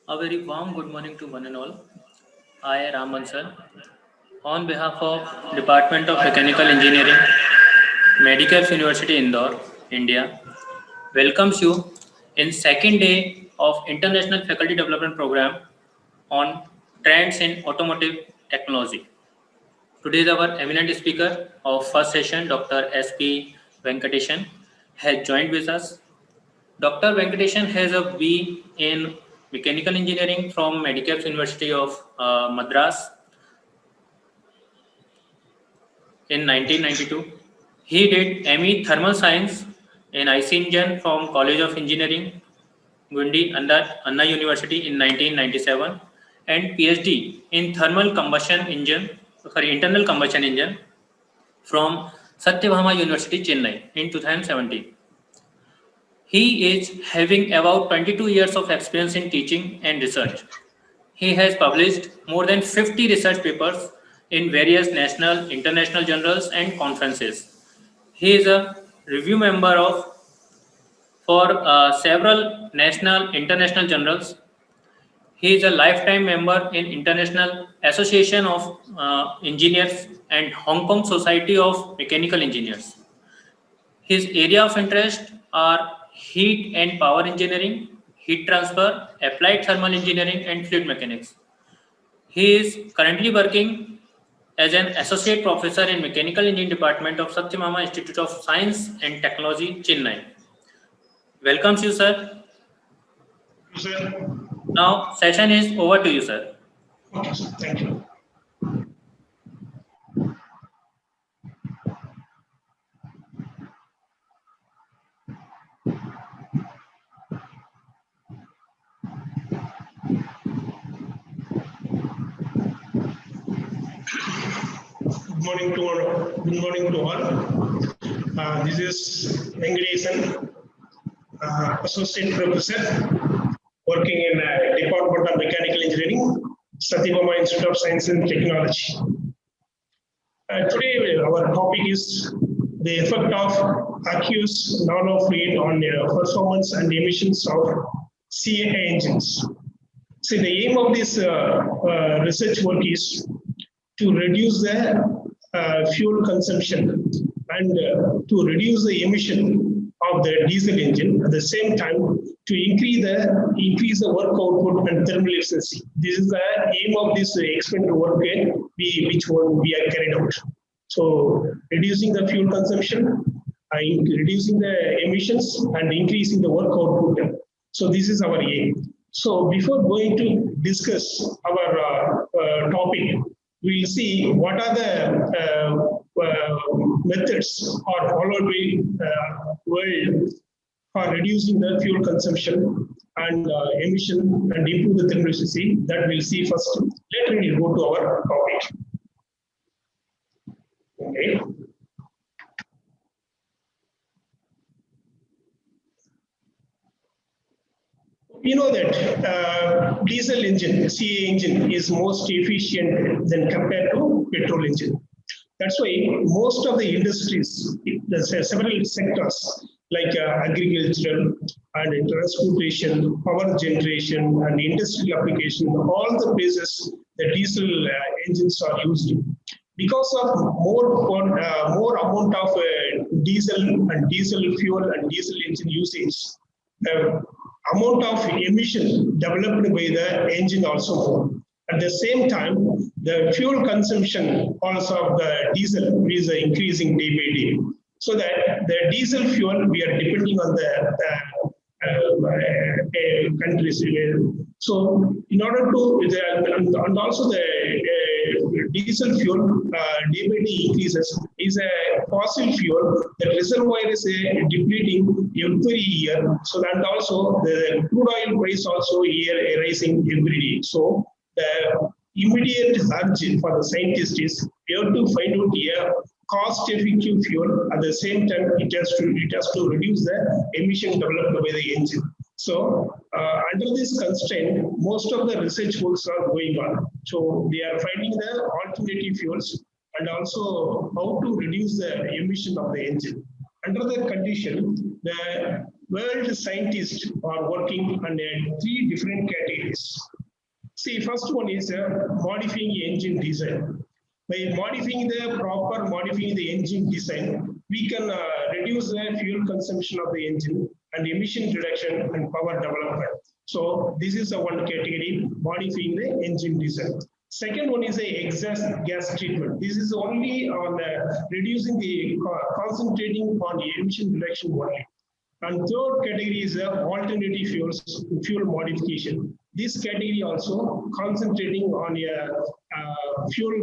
A very warm good morning to one and all. I, Ram Bansal, on behalf of Department of Mechanical Engineering, Medicare University Indore, India, welcomes you in second day of International Faculty Development Program on trends in automotive technology. Today, our eminent speaker of first session, Dr. S.P. Venkateshan, has joined with us. Dr. Venkateshan has a B in Mechanical Engineering from Medicaps University of Madras in 1992. He did ME Thermal Science in IC Engine from College of Engineering, Gundi, Anna University in 1997 and PhD in Internal Combustion Engine from Satyabhama University, Chennai in 2017. He is having about 22 years of experience in teaching and research. He has published more than 50 research papers in various national, international journals and conferences. He is a review member of for several national, international journals. He is a lifetime member in International Association of Engineers and Hong Kong Society of Mechanical Engineers. His area of interest are heat and power engineering, heat transfer, applied thermal engineering, and fluid mechanics. He is currently working as an associate professor in Mechanical Engineering Department of Satyamama Institute of Science and Technology, Chennai. Welcomes you, sir. Sir. Now, session is over to you, sir. Okay, sir. Thank you. Good morning to all. This is Venkateshan, Associate Professor, working in Department of Mechanical Engineering, Satyabhama Institute of Science and Technology. Today, our topic is the effect of aqueous nanofluid on performance and emissions of CAA engines. See, the aim of this research work is to reduce the fuel consumption and to reduce the emission of the diesel engine, at the same time to increase the work output and thermal efficiency. This is the aim of this experimental work which we are carried out. So reducing the fuel consumption, reducing the emissions and increasing the work output. So this is our aim. So before going to discuss our topic, we will see what are the methods or followed by world for reducing the fuel consumption and emission and improve the thermal efficiency. That we'll see first. Later we'll go to our topic. Okay. We know that diesel engine, CA engine, is most efficient than compared to petrol engine. That's why most of the industries, several sectors like agriculture and transportation, power generation, and industrial application, all the places the diesel engines are used. Because of more amount of diesel and diesel fuel and diesel engine usage, amount of emission developed by the engine also more. At the same time, the fuel consumption also of the diesel is increasing day by day. So that the diesel fuel, we are depending on the countries. So in order to, and also the diesel fuel day by day increases is a fossil fuel. The reservoir is depleting every year. So that also the crude oil price also here rising every day. So the immediate urge for the scientist is we have to find out a cost-effective fuel. At the same time, it has to reduce the emission developed by the engine. So under this constraint, most of the research works are going on. So they are finding the alternative fuels and also how to reduce the emission of the engine. Under that condition, the world scientists are working on three different categories. See, first one is modifying engine design. By modifying the engine design, we can reduce the fuel consumption of the engine and emission reduction and power development. So this is the one category, modifying the engine design. Second one is the exhaust gas treatment. This is only on reducing the concentrating on emission reduction only. And third category is alternative fuel modification. This category also concentrating on fuel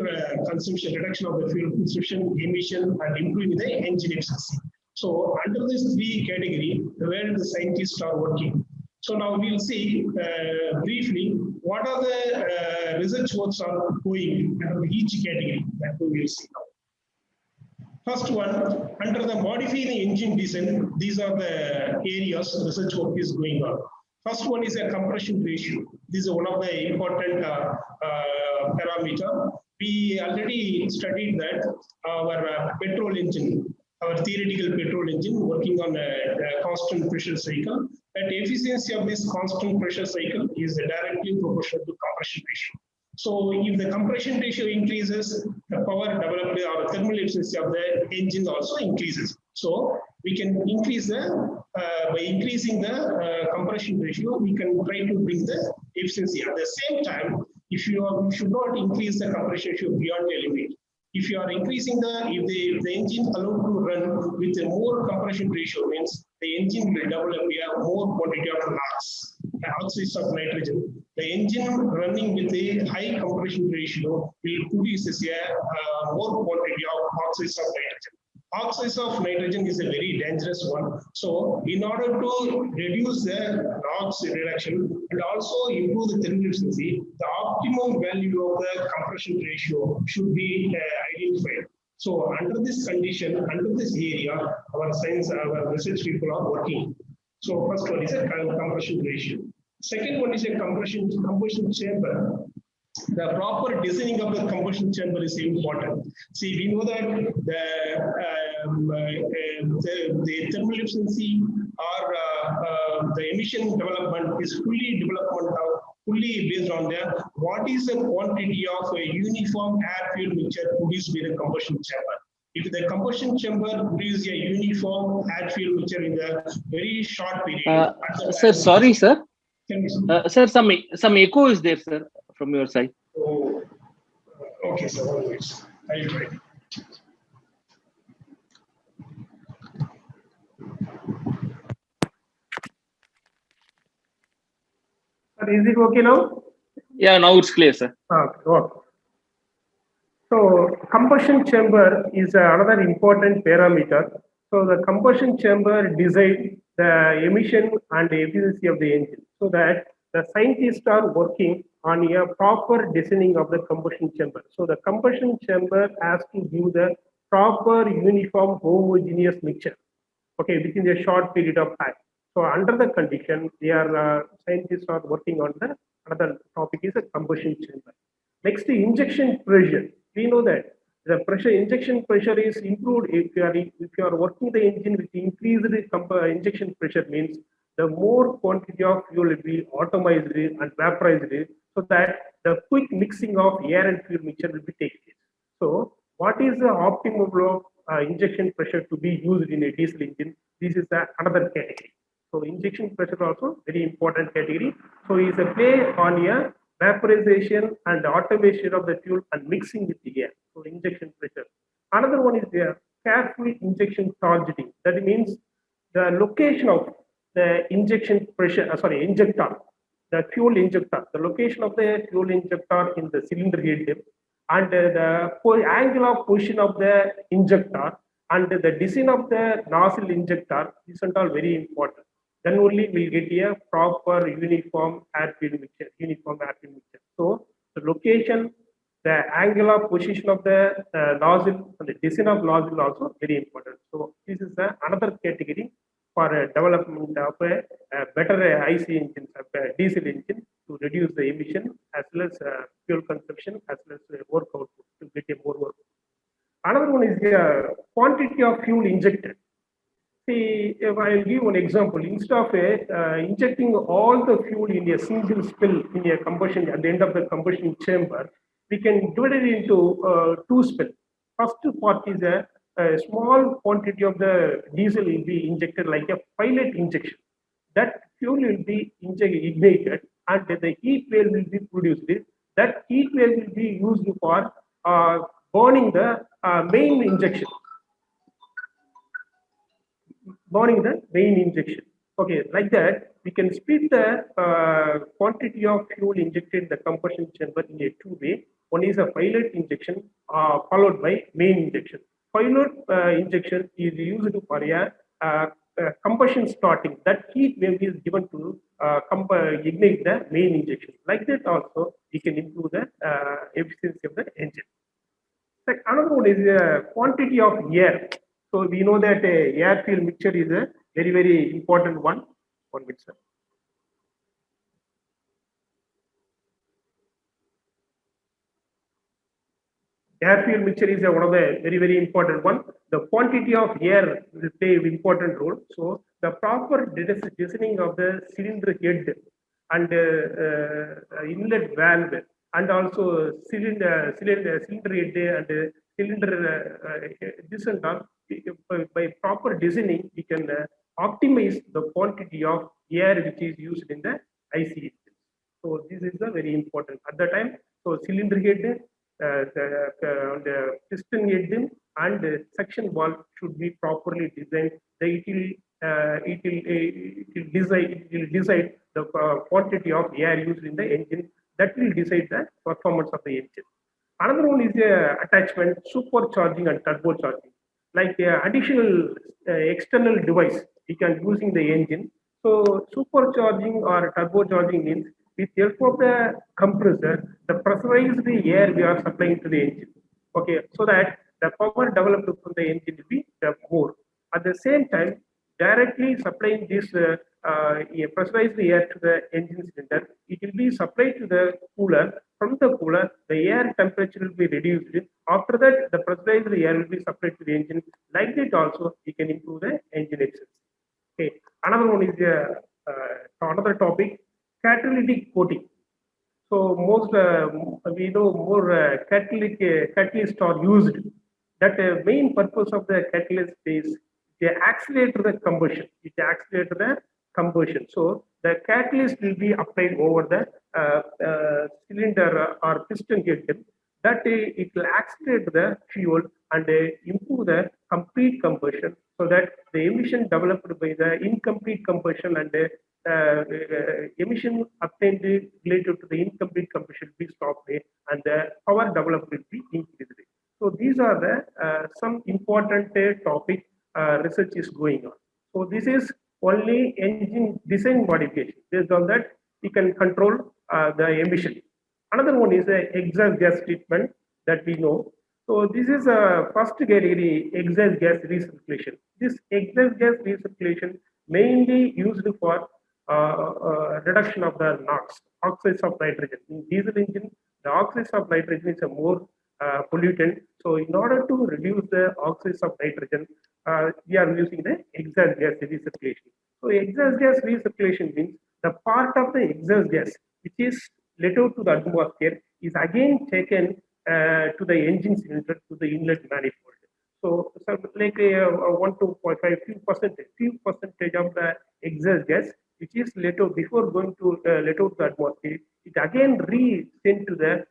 consumption, reduction of the fuel consumption, emission, and improving the engine efficiency. So under this three category, where the scientists are working. So now we'll see briefly what are the research works are going under each category that we will see now. First one, under the modifying the engine design, these are the areas research work is going on. First one is a compression ratio. This is one of the important parameter. We already studied that our petrol engine, our theoretical petrol engine working on a constant pressure cycle. That efficiency of this constant pressure cycle is directly proportional to compression ratio. So if the compression ratio increases, the power developed or thermal efficiency of the engine also increases. So we can increase by increasing the compression ratio, we can try to bring the efficiency. At the same time, if you should not increase the compression ratio beyond the limit. If you are increasing if the engine allowed to run with a more compression ratio, means the engine will develop a more quantity of NOx, oxides of nitrogen. The engine running with a high compression ratio will produce a more quantity of oxides of nitrogen. Oxides of nitrogen is a very dangerous one. So in order to reduce the NOx reduction and also improve the thermal efficiency, the optimum value of the compression ratio should be identified. So under this condition, under this area, our research people are working. So first one is a compression ratio. Second one is a combustion chamber. The proper designing of the combustion chamber is important. See, we know that the thermal efficiency or the emission development is fully based on what is the quantity of a uniform air fuel mixture produced by the combustion chamber. If the combustion chamber produces a uniform air fuel mixture in a very short period. Sir, sorry, sir. Sir, some echo is there, sir, from your side. Oh, okay, sir. Always. I'll try. Is it okay now? Yeah, now it's clear, sir. Okay. So combustion chamber is another important parameter. So the combustion chamber decides the emission and the efficiency of the engine, so that the scientists are working on a proper designing of the combustion chamber. So the combustion chamber has to give the proper uniform homogeneous mixture, okay, within a short period of time. So under the condition, scientists are working on another topic is a combustion chamber. Next, the injection pressure. We know that the injection pressure is improved if you are working the engine with increased injection pressure, means the more quantity of fuel will be atomized and vaporized, so that the quick mixing of air and fuel mixture will be taken place. So what is the optimum of injection pressure to be used in a diesel engine? This is another category. So injection pressure also very important category. So it's a play on a vaporization and automation of the fuel and mixing with the air. So injection pressure. Another one is careful injection targeting. That means the location of the injection pressure, injector, the fuel injector, the location of the fuel injector in the cylinder head depth, and the angle of position of the injector, and the design of the nozzle injector. These are all very important. Then only we'll get a proper uniform air fuel mixture. So the location, the angle of position of the nozzle, and the design of nozzle also very important. So this is another category for development of a better IC engine, diesel engine, to reduce the emission as well as fuel consumption as well as work output, to get a more work. Another one is the quantity of fuel injected. See, if I'll give one example, instead of injecting all the fuel in a single spill in a combustion at the end of the combustion chamber, we can divide it into two spill. First part is a small quantity of the diesel will be injected like a pilot injection. That fuel will be ignited and the heat wave will be produced. That heat wave will be used for burning the main injection, burning the main injection. Okay, like that, we can split the quantity of fuel injected in the combustion chamber in a two-way. One is a pilot injection followed by main injection. Pilot injection is used for combustion starting. That heat wave is given to ignite the main injection. Like that also, we can improve the efficiency of the engine. Like another one is quantity of air. So we know that air fuel mixture is a very important one. One mixture. Air fuel mixture is one of the very important one. The quantity of air will play an important role. So the proper designing of the cylinder head and inlet valve and also cylinder head and cylinder this and all by proper designing we can optimize the quantity of air which is used in the IC. So this is a very important at the time. So cylinder head, the piston head and the section valve should be properly designed. It will decide the quantity of air used in the engine. That will decide the performance of the engine. Another one is attachment, supercharging and turbocharging. Like additional external device we can use in the engine. So supercharging or turbocharging means with help of the compressor, the pressurized air we are supplying to the engine. Okay, so that the power developed from the engine will be more. At the same time, directly supplying this pressurized air to the engine cylinder, it will be supplied to the cooler. From the cooler, the air temperature will be reduced. After that, the pressurized air will be supplied to the engine. Like that, also we can improve the engine efficiency. Okay, another one is another topic, catalytic coating. So most we know more catalysts are used. That main purpose of the catalyst is they accelerate the combustion. It accelerates the combustion. So the catalyst will be applied over the cylinder or piston head. That it will accelerate the fuel and improve the complete combustion, so that the emission developed by the incomplete combustion and emission obtained related to the incomplete combustion will be stopped and the power developed will be increased. So these are the some important topic research is going on. So this is only engine design modification. Based on that, we can control the emission. Another one is the exhaust gas treatment that we know. So this is a first category exhaust gas recirculation. This exhaust gas recirculation mainly used for reduction of the NOx, oxides of nitrogen. In diesel engine, the oxides of nitrogen is a more pollutant. So in order to reduce the oxides of nitrogen, we are using the exhaust gas recirculation. So exhaust gas recirculation means the part of the exhaust gas which is let out to the atmosphere is again taken to the engine cylinder to the inlet manifold. So like 1 to 0.5 few percentage of the exhaust gas which is let out before going to let out the atmosphere, it again re-sent to the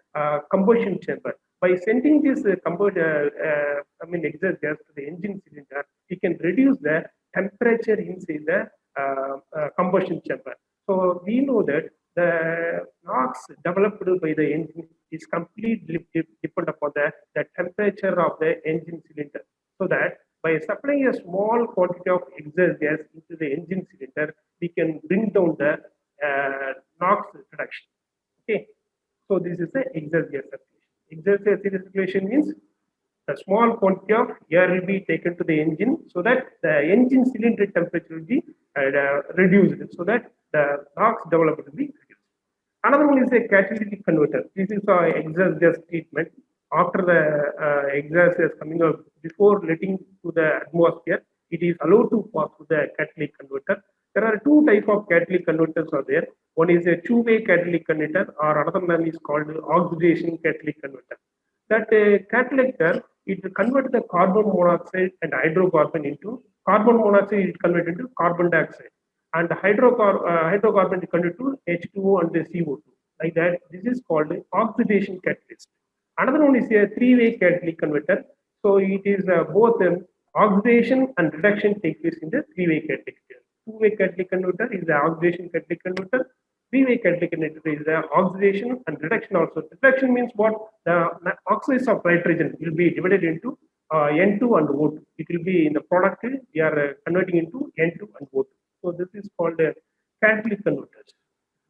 combustion chamber. By sending this exhaust gas to the engine cylinder, we can reduce the temperature inside the combustion chamber. So we know that the NOx developed by the engine is completely dependent upon the temperature of the engine cylinder. So that by supplying a small quantity of exhaust gas into the engine cylinder, we can bring down the NOx reduction. Okay, so this is the exhaust gas circulation. Exhaust gas circulation means a small quantity of air will be taken to the engine so that the engine cylinder temperature will be reduced, so that the NOx developed will be reduced. Another one is a catalytic converter. This is exhaust gas treatment. After the exhaust gas coming out, before letting to the atmosphere, it is allowed to pass through the catalytic converter. There are two types of catalytic converters are there. One is a two-way catalytic converter, or another one is called oxidation catalytic converter. That catalytic, it converts the carbon monoxide and hydrocarbon into carbon monoxide is converted into carbon dioxide, and the hydrocarbon is converted to H2O and the CO2. Like that, this is called oxidation catalyst. Another one is a three-way catalytic converter. So it is both oxidation and reduction take place in the three-way catalytic. Two-way catalytic converter is the oxidation catalytic converter. Three-way catalytic converter is the oxidation and reduction also. Reduction means what? The oxides of nitrogen will be divided into N2 and O2. It will be in the product we are converting into N2 and O2. So this is called catalytic converters.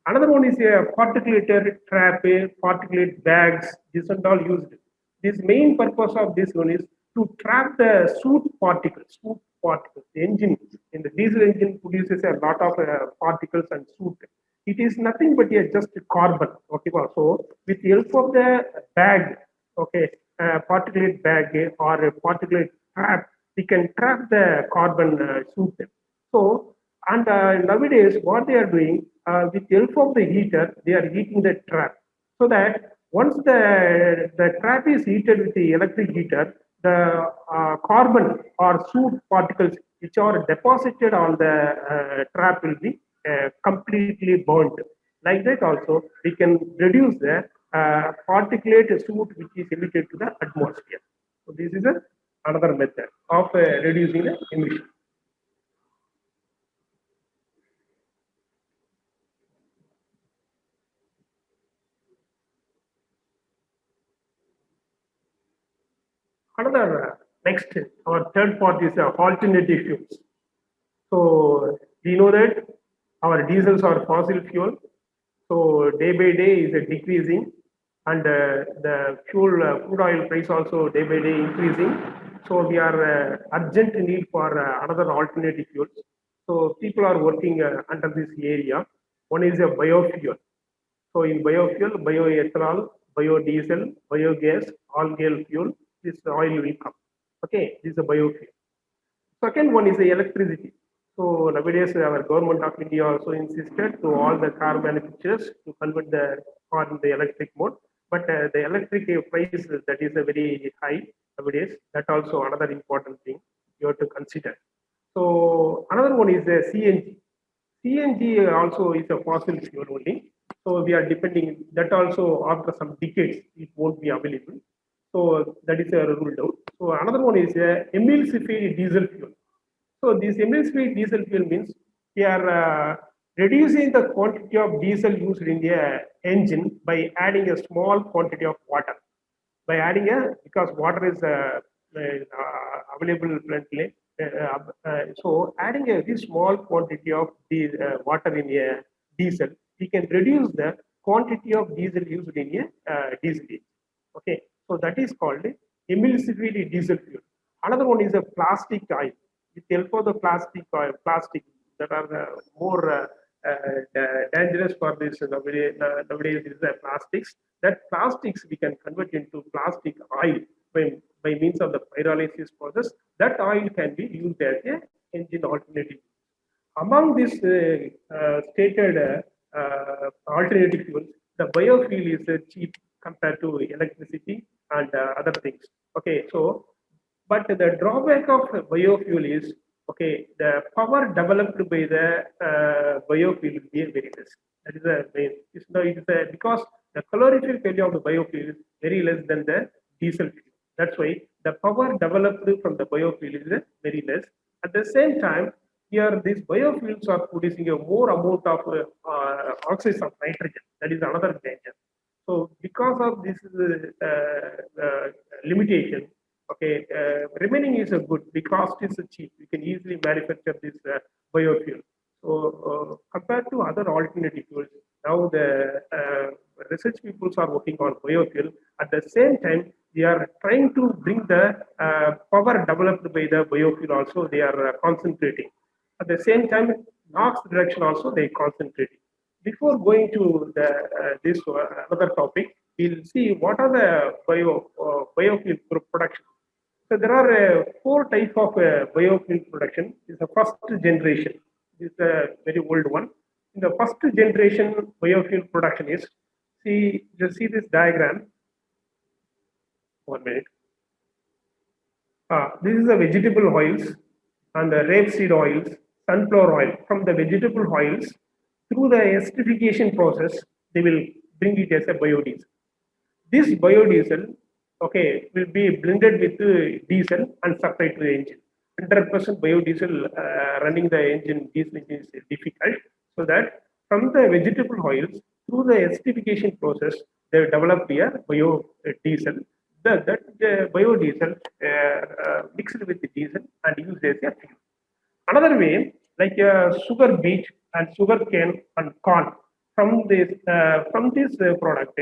Another one is a particulator trap, particulate bags. This and all used. This main purpose of this one is to trap the soot particles. The engine in the diesel engine produces a lot of particles and soot. It is nothing but just carbon. Okay, so with the help of the bag, okay, particulate bag or a particulate trap, we can trap the carbon soot. So, and nowadays what they are doing with the help of the heater, they are heating the trap, so that once the trap is heated with the electric heater, the carbon or soot particles which are deposited on the trap will be completely burnt. Like that also, we can reduce the particulate soot which is emitted to the atmosphere. So this is another method of reducing the emission. Another next, our third part is alternative fuels. So we know that our diesels are fossil fuel. So day by day is decreasing, and the crude oil price also day by day increasing. So we are urgent need for another alternative fuels. So people are working under this area. One is a biofuel. So in biofuel, bioethanol, biodiesel, biogas, algal fuel, this oil will come. Okay, this is a biofuel. Second one is the electricity. So nowadays our government of India also insisted to all the car manufacturers to convert the car in the electric mode. But the electric price that is a very high nowadays. That also another important thing you have to consider. So another one is the CNG. CNG also is a fossil fuel only. So we are depending that also after some decades it won't be available. So that is ruled out. So another one is emulsified diesel fuel. So this emulsified diesel fuel means we are reducing the quantity of diesel used in the engine by adding a small quantity of water. By adding because water is available plenty. So adding a very small quantity of the water in a diesel, we can reduce the quantity of diesel used in a diesel engine. Okay, so that is called emulsified diesel fuel. Another one is a plastic oil. With the help of the plastic oil, plastic that are more dangerous for this nowadays is the plastics. That plastics we can convert into plastic oil by means of the pyrolysis process. That oil can be used as a engine alternative. Among these stated alternative fuels, the biofuel is cheap compared to electricity and other things. Okay, so but the drawback of biofuel is okay. The power developed by the biofuel will be very less. That is the main. Because the calorific value of the biofuel is very less than the diesel fuel. That's why the power developed from the biofuel is very less. At the same time, here these biofuels are producing a more amount of oxides of nitrogen. That is another danger. So because of this limitation, okay, remaining is a good because it is cheap. You can easily manufacture this biofuel. So compared to other alternative fuels, now the research people are working on biofuel. At the same time, they are trying to bring the power developed by the biofuel also. They are concentrating. At the same time, NOx reduction also they concentrating. Before going to the this another topic, we'll see what are the biofuel production. So there are four types of biofuel production. This is the first generation. This is a very old one. In the first generation biofuel production is, just see this diagram. 1 minute. This is the vegetable oils and the rapeseed oils, sunflower oil. From the vegetable oils, through the esterification process, they will bring it as a biodiesel. This biodiesel, okay, will be blended with diesel and supplied to the engine. 100% biodiesel running the engine diesel is difficult. So that from the vegetable oils, through the esterification process, they develop a biodiesel. That biodiesel mixed with the diesel and used as a fuel. Another way, like sugar beet and sugar cane and corn, from this product,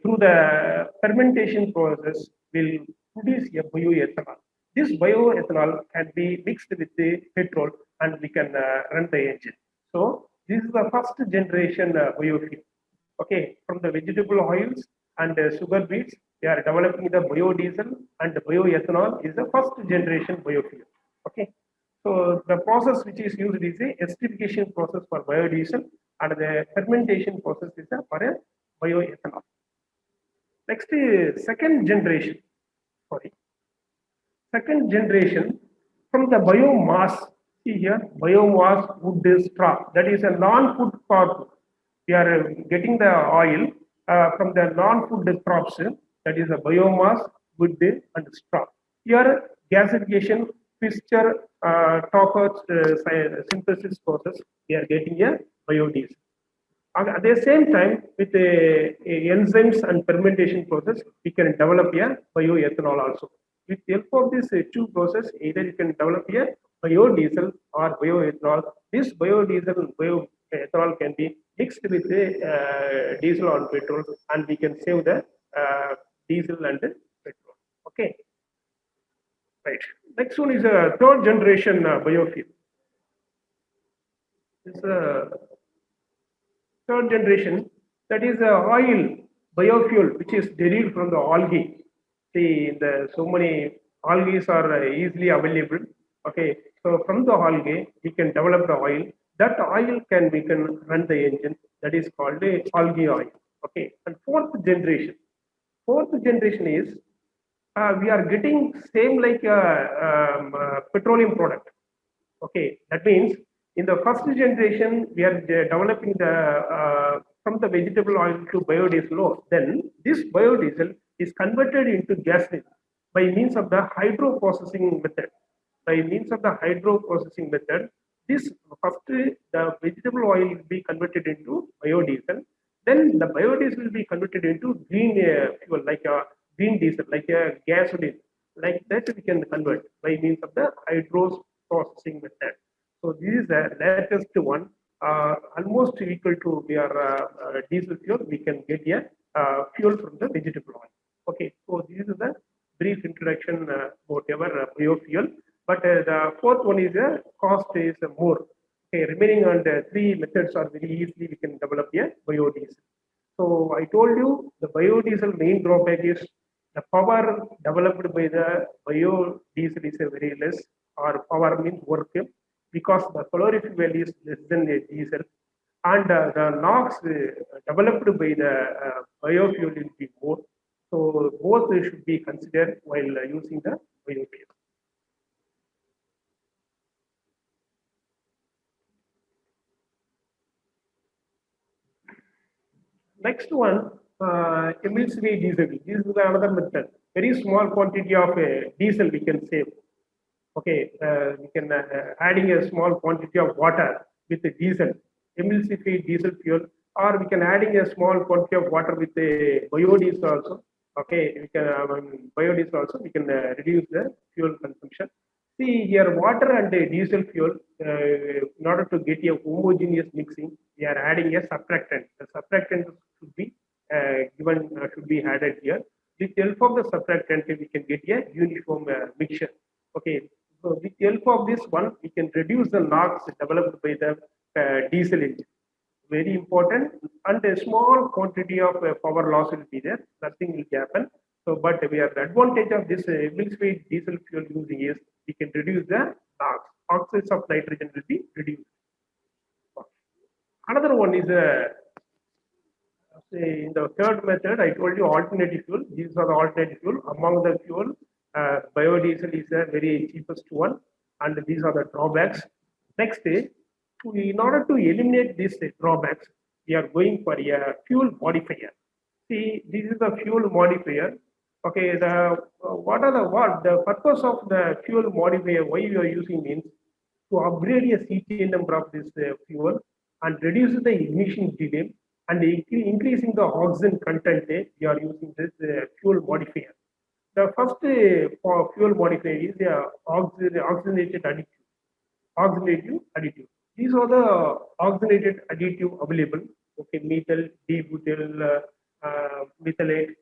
through the fermentation process, will produce a bioethanol. This bioethanol can be mixed with the petrol, and we can run the engine. So this is the first generation biofuel. Okay, from the vegetable oils and sugar beets, they are developing the biodiesel, and the bioethanol is the first generation biofuel. Okay, so the process which is used is a esterification process for biodiesel, and the fermentation process is for a bioethanol. Next is second generation. Sorry, second generation from the biomass. See here, biomass wood straw. That is a non-food crop. We are getting the oil from the non-food crops. That is a biomass, wood, and straw. Here, gasification, Fischer Topper synthesis process, we are getting a biodiesel. At the same time, with the enzymes and fermentation process, we can develop a bioethanol also. With the help of this two process, either you can develop a biodiesel or bioethanol. This biodiesel and bioethanol can be mixed with the diesel or petrol, and we can save the diesel and petrol. Okay, right. Next one is a third generation biofuel. This third generation, that is oil biofuel, which is derived from the algae. See, so many algae are easily available. Okay, so from the algae we can develop the oil. That oil we can run the engine. That is called the algae oil. Okay, and fourth generation. Fourth generation is we are getting same like petroleum product. Okay, that means in the first generation we are developing the from the vegetable oil to biodiesel. Then this biodiesel is converted into gasoline by means of the hydroprocessing method. By means of the hydroprocessing method, this first the vegetable oil will be converted into biodiesel. Then the biodiesel will be converted into green fuel, like a green diesel, like a gasoline. Like that we can convert by means of the hydroprocessing method. So this is the latest one, almost equal to your diesel fuel. We can get a fuel from the vegetable oil. Okay, so this is the brief introduction about our biofuel. But the fourth one is cost is more. Okay, remaining on the three methods are very easily we can develop a biodiesel. So I told you the biodiesel main drawback is the power developed by the biodiesel is a very less, or power means work, because the calorific value is less than the diesel, and the NOx developed by the biofuel will be more. So both should be considered while using the biofuel. Next one, emulsified diesel. This is another method. Very small quantity of diesel we can save. Okay, we can adding a small quantity of water with the diesel, emulsified diesel fuel, or we can adding a small quantity of water with the biodiesel also. Okay, we can biodiesel also we can reduce the fuel consumption. See here, water and diesel fuel, in order to get a homogeneous mixing, we are adding a surfactant. The surfactant should be should be added here. With the help of the surfactant, we can get a uniform mixture. Okay, so with the help of this one, we can reduce the NOx developed by the diesel engine. Very important, and a small quantity of power loss will be there. Nothing will happen. So, but we are the advantage of this Emil-Swade diesel fuel using is we can reduce the NOx. Oxides of nitrogen will be reduced. Another one is say in the third method, I told you alternative fuel. These are the alternative fuel. Among the fuel, biodiesel is the very cheapest one, and these are the drawbacks. Next, in order to eliminate these drawbacks, we are going for a fuel modifier. See, this is the fuel modifier. Okay, the purpose of the fuel modifier? Why we are using means to upgrade a CTN number of this fuel and reduce the emission delay and increasing the oxygen content. We are using this fuel modifier. The first fuel modifier is oxygenated additive. Oxygenative additive. These are the oxygenated additive available. Okay, methyl, D-butyl, methylate,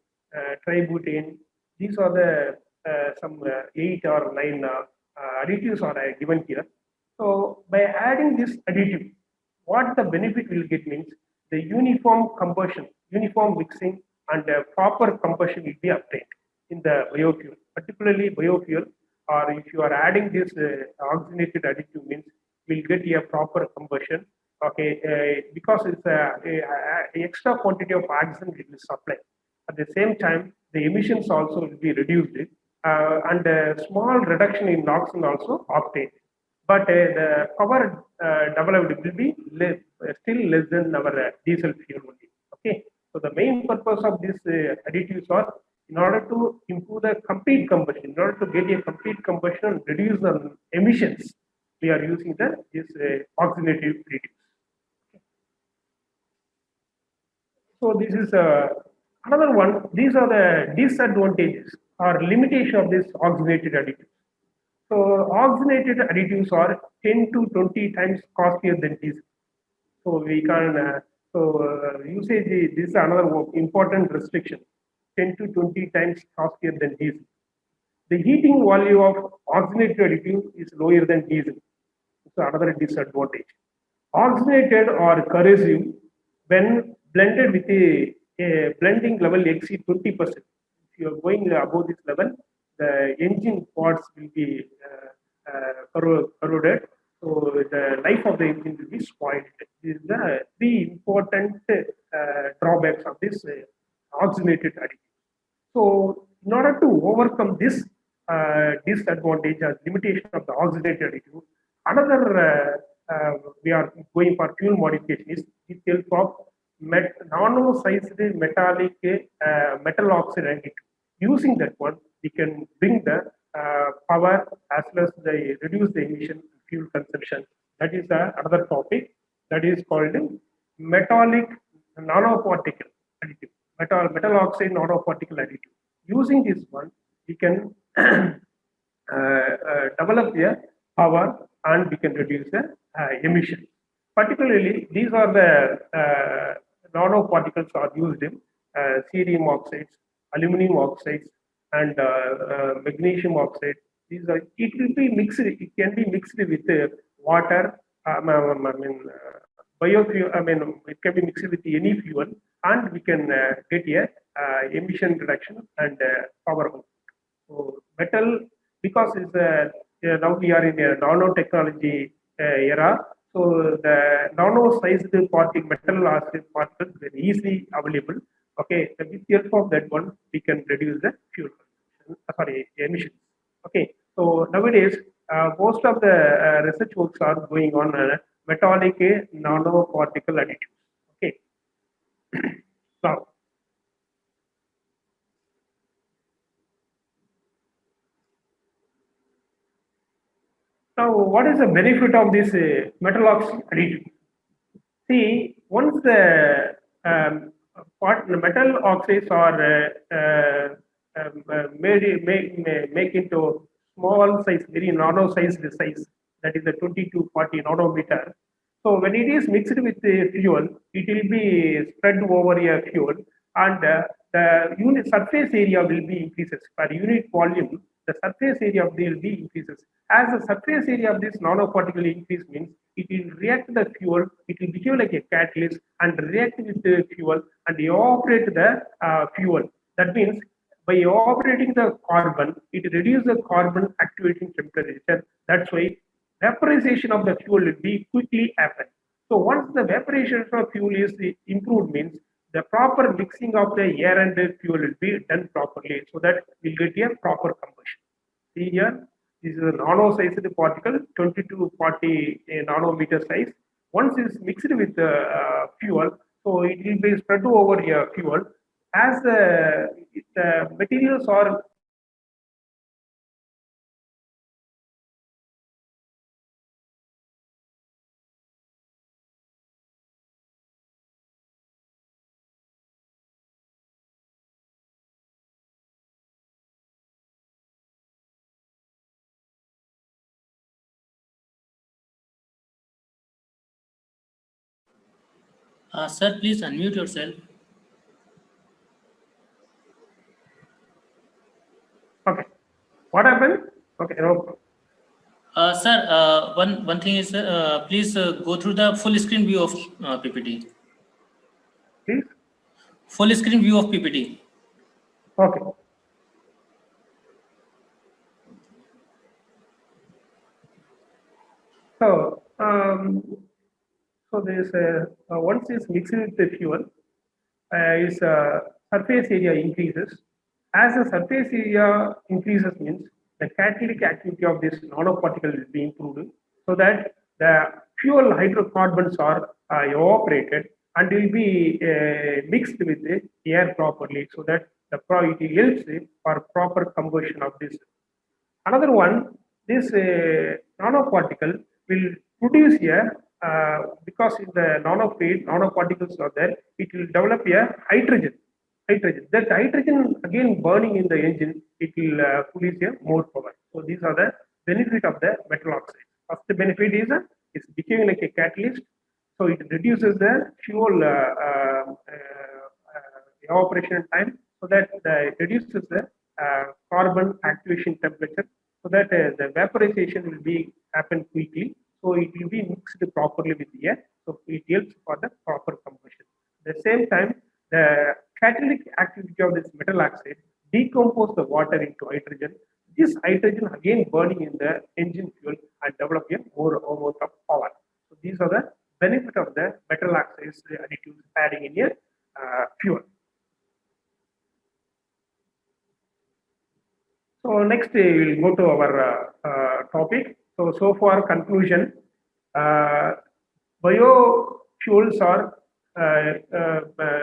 tributane. These are the some 8 or 9 additives are given here. So by adding this additive, what the benefit will get means the uniform combustion, uniform mixing, and proper combustion will be obtained in the biofuel, particularly biofuel. Or if you are adding this oxygenated additive means will get a proper combustion. Okay, because it's a extra quantity of oxygen will be supplied. At the same time, the emissions also will be reduced, and a small reduction in NOx also obtained. But the power developed will be still less than our diesel fuel only. Okay, so the main purpose of these additives are in order to improve the complete combustion, in order to get a complete combustion and reduce the emissions, we are using this oxygenative additives. So this is another one. These are the disadvantages or limitation of this oxygenated additives. So oxygenated additives are 10 to 20 times costlier than diesel. So we can usage. This is another important restriction. 10 to 20 times costlier than diesel. The heating value of oxygenated additive is lower than diesel. It's another disadvantage. Oxygenated or corrosive when blended with a blending level exceed 20%. If you are going above this level, the engine parts will be corroded. So the life of the engine will be spoiled. These are the three important drawbacks of this oxygenated additive. So in order to overcome this disadvantage or limitation of the oxygenated additive, another we are going for fuel modification is with help of nano-sized metallic metal oxide additive. Using that one, we can bring the power as well as the reduce the emission fuel consumption. That is another topic that is called metallic nanoparticle additive. Metal oxide nanoparticle additive. Using this one, we can develop a power and we can reduce the emission. Particularly, these are the nanoparticles are used in cerium oxides, aluminum oxides, and magnesium oxide. These are it will be mixed. It can be mixed with water. Biofuel. It can be mixed with any fuel, and we can get a emission reduction and power output. So metal, because it's now we are in a nanotechnology era. So the nano-sized metal particles are easily available. Okay, so with the help of that one, we can reduce the fuel emissions. Okay, so nowadays most of the research works are going on metallic nanoparticle additives. Okay, now. Now, what is the benefit of this metal oxide additive? See, once the metal oxides are make into small size, very nano sized size, that is the 20 to 40 nanometer. So when it is mixed with the fuel, it will be spread over a fuel, and the unit surface area will be increases per unit volume. The surface area of the will be increases. As the surface area of this nanoparticle increase means it will react to the fuel, it will behave like a catalyst and react with the fuel and evaporate the fuel. That means by evaporating the carbon, it reduces the carbon activating temperature. That's why vaporization of the fuel will be quickly happen. So once the vaporization of fuel is improved means the proper mixing of the air and the fuel will be done properly so that we'll get a proper combustion. See here, this is a nano-sized particle, 20 to 40 nanometer size. Once it's mixed with the fuel, so it will be spread over a fuel. As the materials are Sir, please unmute yourself. okay. What happened? Okay, no problem. Sir, one thing is, please go through the full screen view of PPT. Please. Full screen view of PPT. Okay. So, so this once it's mixed with the fuel, its surface area increases. As the surface area increases means the catalytic activity of this nanoparticle will be improved so that the fuel hydrocarbons are evaporated and will be mixed with the air properly so that it helps for proper combustion of this. Another one, this nanoparticle will produce a because in the nanoparticles are there, it will develop a hydrogen. Hydrogen. That hydrogen again burning in the engine, it will produce a more power. So these are the benefit of the metal oxide. First benefit is it's becoming like a catalyst, so it reduces the fuel evaporation time, so that it reduces the carbon activation temperature, so that the vaporization will be happen quickly. So it will be mixed properly with the air. So it helps for the proper combustion. At the same time, the catalytic activity of this metal oxide decompose the water into hydrogen. This hydrogen again burning in the engine fuel and develop a more amount of power. So these are the benefit of the metal oxides additives adding in a fuel. So next we'll go to our topic. So far conclusion, biofuels are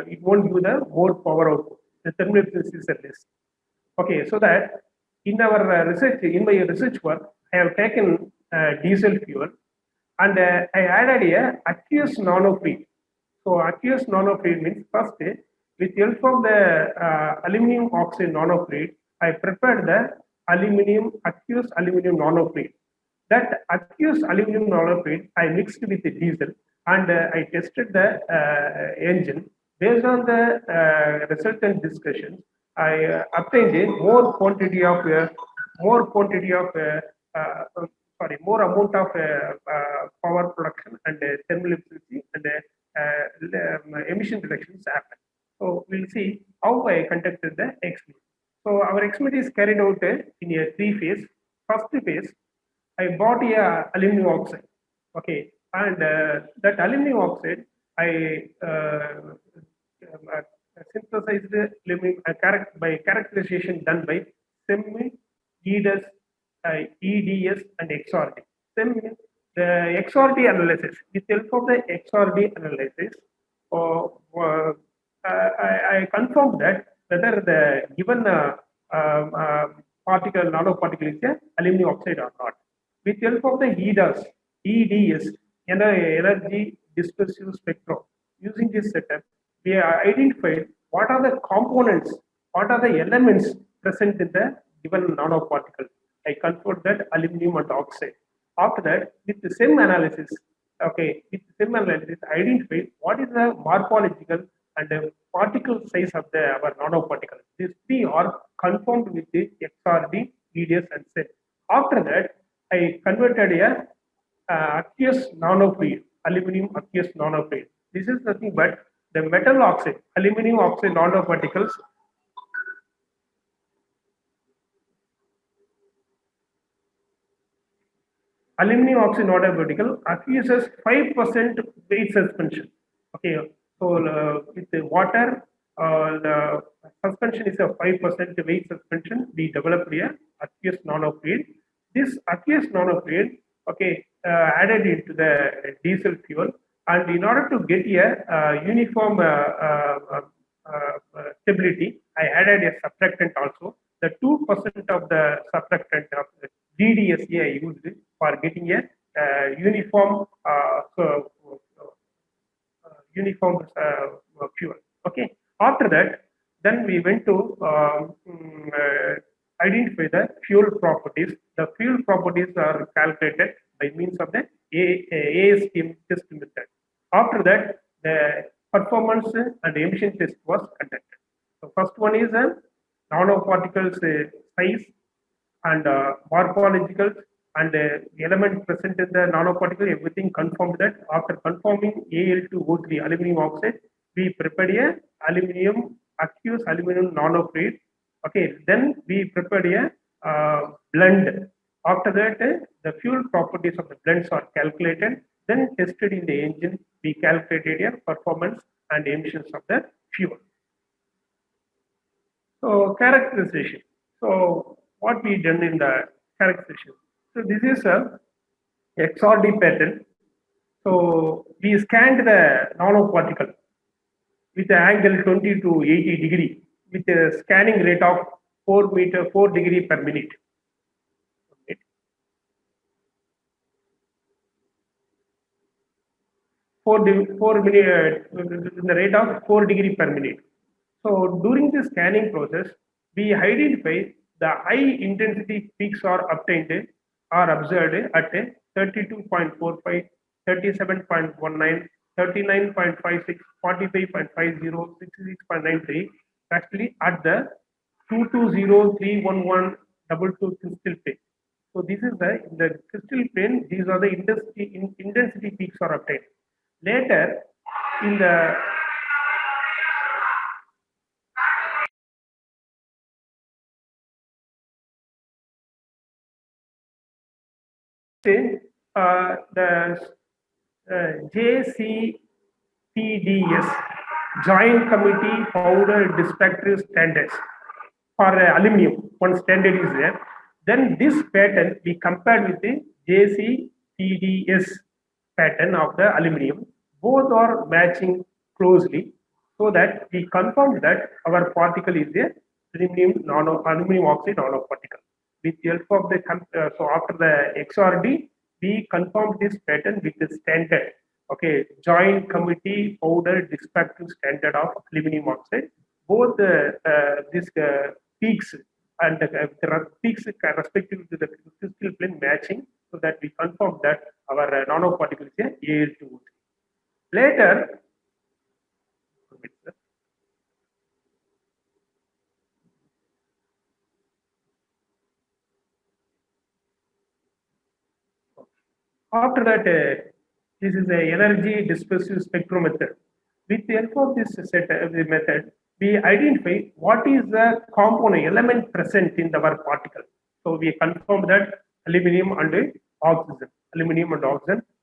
it won't give the more power output. The thermal efficiency is less. Okay, so that in our research, in my research work, I have taken diesel fuel and I added a aqueous nanofluid. So aqueous nanofluid means first, with the help of the aluminum oxide nanofluid, I prepared the aqueous aluminum nanofluid. That aqueous aluminum nanofluid I mixed with the diesel and I tested the engine. Based on the resultant discussions, I obtained a more amount of power production and thermal efficiency and emission reductions happen. So we'll see how I conducted the experiment. So our experiment is carried out in a three-phase. First phase, I bought a aluminum oxide. Okay, and that aluminum oxide I synthesized aluminum by characterization done by SEM, EDS, and XRD. The XRD analysis, with the help of the XRD analysis, I confirmed that whether the given nanoparticle is a aluminum oxide or not. With the help of the EDS, energy dispersive spectrum, using this setup, we identified what are the components, what are the elements present in the given nanoparticle. I confirmed that aluminum and oxide. After that, with the same analysis, I identified what is the morphological and the particle size of our nanoparticle. These three are confirmed with the XRD, EDS, and SEM. After that, I converted a aqueous nanofluid, aluminum aqueous nanofluid. This is nothing but the metal oxide, aluminum oxide nanoparticles aluminum oxide non-particle acquires 5% weight suspension. Okay, so with the water, the suspension is a 5% weight suspension. We developed here aqueous nanofluid. This aqueous nanofluid, okay, added into the diesel fuel, and in order to get a uniform stability, I added a subtractant also. The 2% of the subtractant of the DDSA I used for getting a uniform fuel. Okay. After that, then we went to identify the fuel properties. The fuel properties are calculated by means of the ASTM test method. After that, the performance and emission test was conducted. So first one is a nanoparticles size and morphological and element present in the nanoparticle, everything confirmed that. After confirming Al2O3 aluminum oxide, we prepared a aluminum aqueous aluminum nanofluid. Okay, then we prepared a blend. After that, the fuel properties of the blends are calculated, then tested in the engine. We calculated a performance and emissions of the fuel. So characterization. So what we done in the characterization. So this is a XRD pattern. So we scanned the nanoparticle with an angle 20 to 80 degree with a scanning rate of 4 degree per minute. 4 minute in the rate of 4 degree per minute. So during the scanning process, we identify the high intensity peaks are obtained or observed at 32.45, 37.19, 39.56, 45.50, 66.93, actually at the 220,311 crystal plane. So this is the crystal plane. These are the intensity peaks are obtained. Later, in the the JCPDS, Joint Committee Powder Dispatcher Standards for aluminum, one standard is there. Then this pattern we compared with the JCPDS pattern of the aluminum. Both are matching closely, so that we confirmed that our particle is a aluminum oxide nanoparticle. With the help of the so after the XRD, we confirmed this pattern with the standard. Okay, Joint Committee Powder Dispatcher Standard of aluminum oxide. Both these peaks and the peaks respective to the crystal plane matching, so that we confirm that our nanoparticle is a Al2O3. Later, after that, this is a energy dispersive spectrometer. With the help of this method, we identify what is the component element present in our particle. So we confirm that aluminum and oxygen.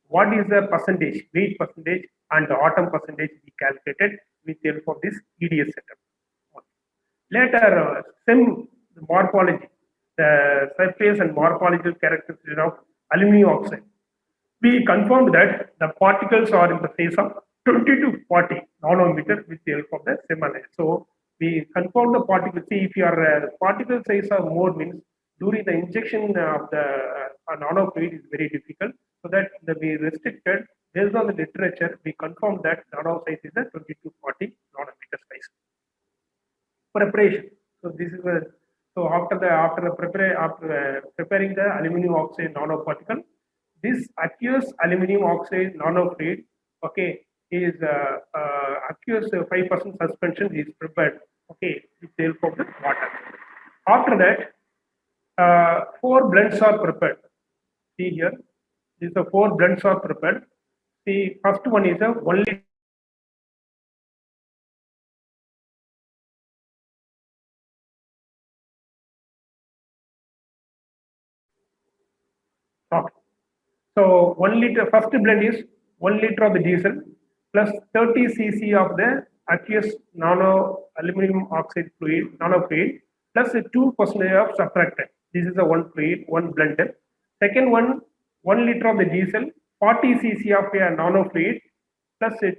What is the percentage, weight percentage, and the atom percentage we calculated with the help of this EDS setup. Later, SIM morphology, the surface and morphological characteristics of aluminum oxide. We confirmed that the particles are in the phase of 20 to 40 nanometer with the help of the SIM analysis. So we confirmed the particle. See, if your particle size are more, means during the injection of the nanofluid is very difficult. So that we restricted based on the literature. We confirmed that nano size is a 20 to 40 nanometer size. Preparation. So this is a so after preparing the aluminum oxide nanoparticle, this aqueous aluminum oxide nanofluid, okay, is aqueous 5% suspension is prepared, okay, with the help of the water. After that, 4 blends are prepared. See here, these are 4 blends are prepared. The first one is a 1 liter. So 1 liter, first blend is 1 liter of the diesel plus 30 cc of the aqueous nano aluminum oxide fluid, nano fluid, plus 2% of surfactant. This is the one fluid, one blender. Second one, 1 liter of the diesel, 40 cc of a nano fluid, plus 2%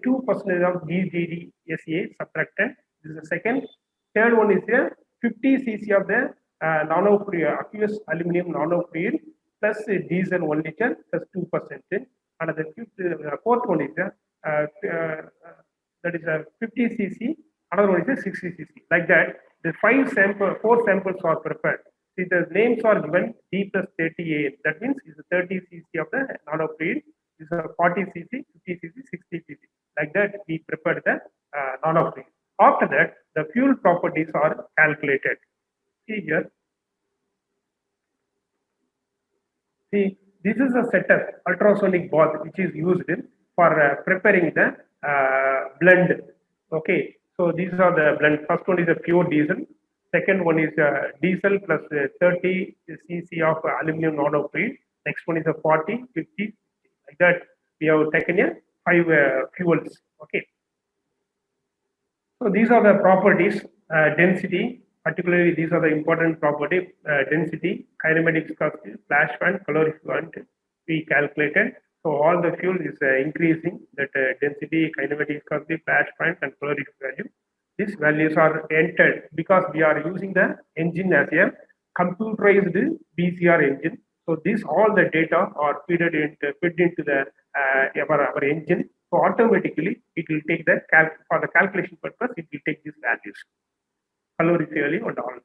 of DGDSA surfactant. This is the second. Third one is a 50 cc of the nano fluid, aqueous aluminum nano fluid, plus diesel 1 liter plus 2%. And the fourth one is that is a 50 cc, another one is a 60 cc. Like that, the four samples are prepared. See, the names are given D plus 30 AN. That means it's 30 cc of the nano fluid. This is 40 cc, 50 cc, 60 cc. Like that, we prepared the nano fluid. After that, the fuel properties are calculated. See here. See, this is a setup, ultrasonic bath, which is used for preparing the blend. Okay, so these are the blend. First one is a pure diesel. Second one is diesel plus 30 cc of aluminum nano fluid. Next one is a 40, 50. Like that, we have taken a 5 fuels. Okay. So these are the properties, density. Particularly, these are the important property: density, kinematic viscosity, flash point, calorific point. We calculated. So all the fuel is increasing that density, kinematic viscosity, flash point, and calorific value. These values are entered because we are using the engine as a computerized BCR engine. So this all the data are fed into the our engine. So automatically it will take the for the calculation purpose. It will take these values, calorically and all.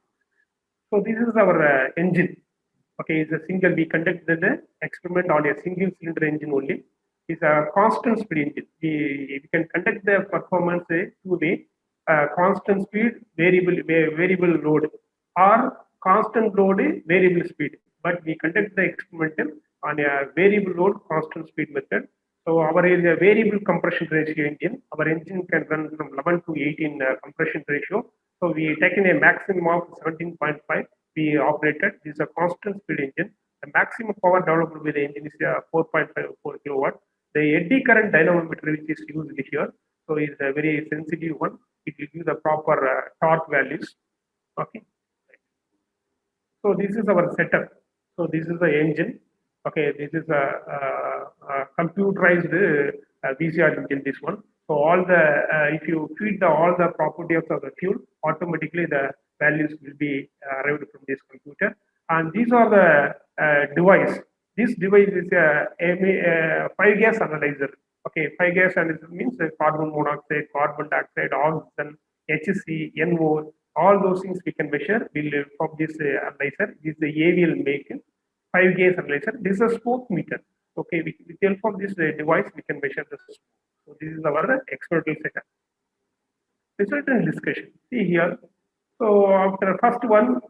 So this is our engine. Okay, it's a single. We conducted the experiment on a single cylinder engine only. It's a constant speed engine. We can conduct the performance two way. Constant speed, variable load, or constant load, variable speed. But we conduct the experiment on a variable load, constant speed method. So our is a variable compression ratio engine. Our engine can run from 11 to 18 compression ratio. So we taken a maximum of 17.5. We operated. This is a constant speed engine. The maximum power developed with the engine is 4.54 kilowatt. The eddy current dynamometer which is used here, so is a very sensitive one. It will give the proper torque values. Okay. So this is our setup. So this is the engine. Okay, this is a computerized VCR engine. This one. So all the if you feed all the properties of the fuel, automatically the values will be arrived from this computer. And these are the device. This device is a 5-gas analyzer. Okay, 5-gas analyzer means carbon monoxide, carbon dioxide, oxygen, HC, NO, all those things we can measure. We'll from this analyzer. This is the AVL make 5-gas analyzer. This is a smoke meter. Okay, with the help of this device, we can measure the smoke. So this is our experimental setup. Resultant discussion. See here. So after first one,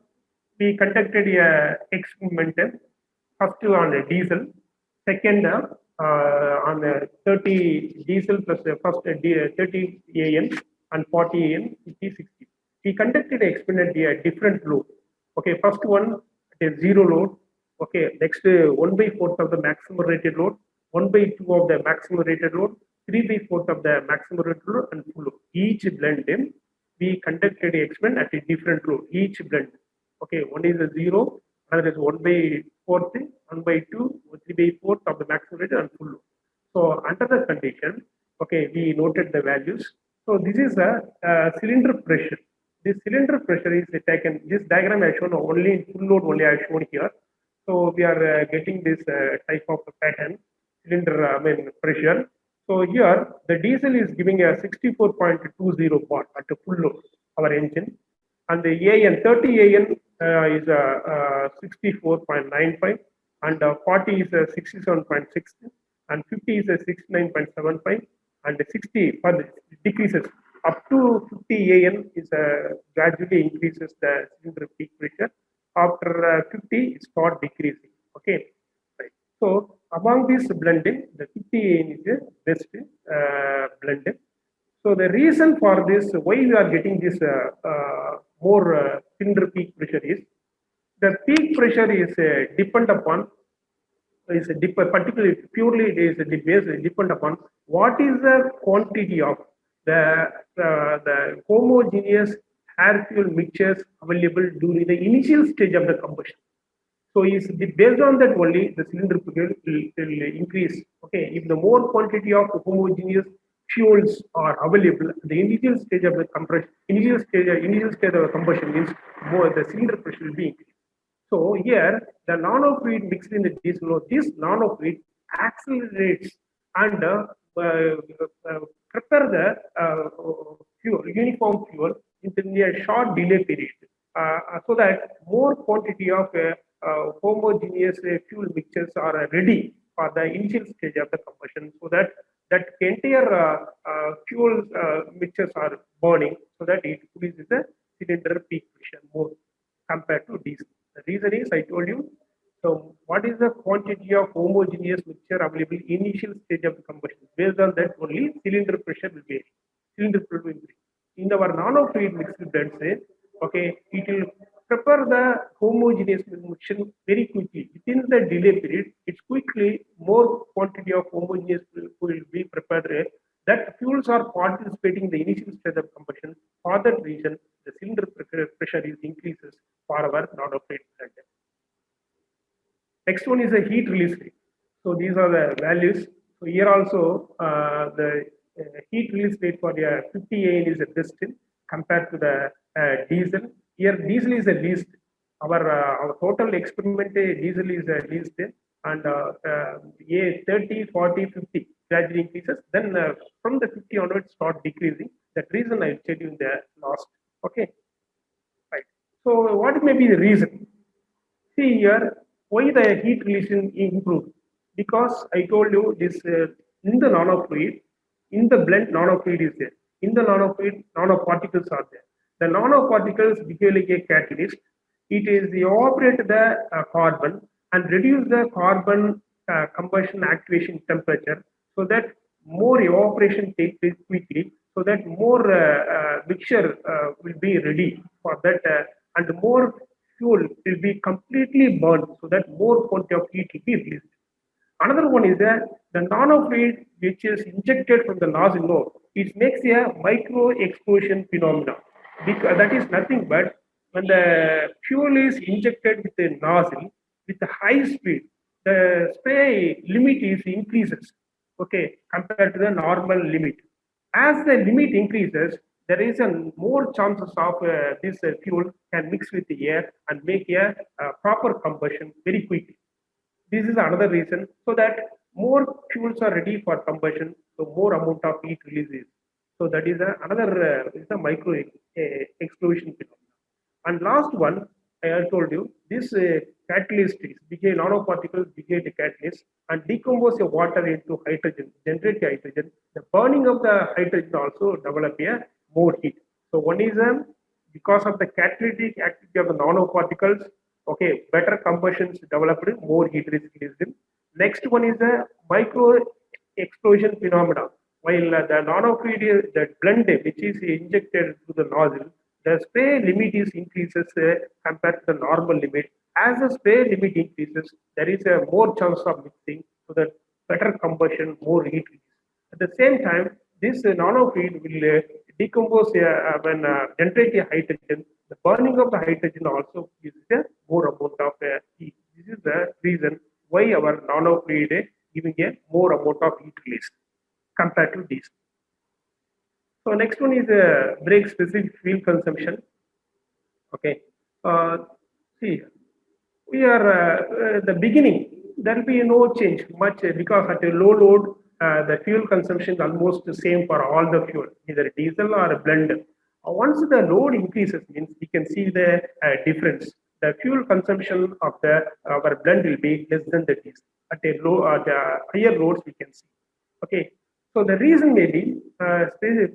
we conducted a experiment. First on a diesel, second on 30 diesel plus first 30 AN and 40 AN, 50, 60. We conducted an experiment at different load. Okay, first one is zero load. Okay, next 1/4 of the maximum rated load, 1/2 of the maximum rated load, 3/4 of the maximum rated load, and full load. Each blend we conducted an experiment at a different load. Each blend. Okay, one is a zero, another is 1/4, 1/2, 3/4 of the maximum rated and full load. So under the condition, okay, we noted the values. So this is a cylinder pressure. This cylinder pressure is taken. This diagram I have shown only in full load only I have shown here. So we are getting this type of pattern cylinder pressure. So here the diesel is giving a 64.20 bar at a full load our engine, and the AN 30 AN is 64.95, and 40 is 67.6, and 50 is 69.75, and 60 further decreases up to 50 AN is gradually increases the cylinder peak pressure. After 50, it start decreasing. Okay, right. So among this blending, the 50 AN is the best blending. So the reason for this, why we are getting this more cylinder peak pressure is the peak pressure is depend upon is a particularly purely it is based depend upon what is the quantity of the homogeneous air fuel mixtures available during the initial stage of the combustion. So is based on that only the cylinder pressure will increase. Okay, if the more quantity of homogeneous fuels are available, the initial stage of the compression, initial stage of the combustion means more the cylinder pressure will be increased. So here the nano-fluid mixed in the diesel, this nano-fluid accelerates and prepare the fuel, uniform fuel in a short delay period, so that more quantity of homogeneous fuel mixtures are ready for the initial stage of the combustion, so that that entire fuel mixtures are burning, so that it increases the cylinder peak pressure more compared to diesel. The reason is I told you. So, what is the quantity of homogeneous mixture available initial stage of the combustion? Based on that only cylinder pressure will vary. Cylinder pressure will increase. In our nano-fluid mixed blend, say, okay, it will prepare the homogeneous mixture very quickly. Within the delay period, it's quickly more quantity of homogeneous will be prepared. That fuels are participating in the initial stage of combustion. For that reason, the cylinder pressure is increases for our nano-fluid blend. Next one is a heat release rate. So these are the values. So here also the heat release rate for the 50 AN is the best compared to the diesel. Here diesel is the least. Our total experiment diesel is the least, and A 30, 40, 50 gradually increases. Then from the 50 onwards start decreasing. That reason I said in the last. Okay, right. So what may be the reason? See here, why the heat release improved? Because I told you this in the nanofluid, in the blend nanofluid is there. In the nanofluid, nanoparticles are there. The nanoparticles behave like a catalyst. It is evaporate the carbon and reduce the carbon combustion activation temperature, so that more evaporation takes place quickly, so that more mixture will be ready for that, and more fuel will be completely burned, so that more quantity of heat will be released. Another one is that the nanofluid which is injected from the nozzle, it makes a micro explosion phenomena. Because that is nothing but when the fuel is injected with a nozzle with a high speed, the spray limit is increases, okay, compared to the normal limit. As the limit increases, there is a more chances of this fuel can mix with the air and make a proper combustion very quickly. This is another reason, so that more fuels are ready for combustion, so more amount of heat releases. So that is another is a micro explosion phenomenon. And last one, I told you this catalyst is became nanoparticles became the catalyst and decompose the water into hydrogen, generate hydrogen. The burning of the hydrogen also develop a more heat. So one is because of the catalytic activity of the nanoparticles, okay, better combustions developed, more heat is released. Next one is a micro explosion phenomena. While the nanofluid, the blend which is injected through the nozzle, the spray limit is increases compared to the normal limit. As the spray limit increases, there is a more chance of mixing, so that better combustion, more heat release. At the same time, this nanofluid will decompose when generate a hydrogen. The burning of the hydrogen also uses a more amount of heat. This is the reason why our nanofluid giving a more amount of heat release compared to diesel. So next one is brake specific fuel consumption. Okay, see, we are the beginning. There will be no change much because at a low load, the fuel consumption is almost the same for all the fuel, either diesel or a blend. Once the load increases, means we can see the difference. The fuel consumption of the our blend will be less than the diesel. At a low, higher loads, we can see. Okay, so the reason may be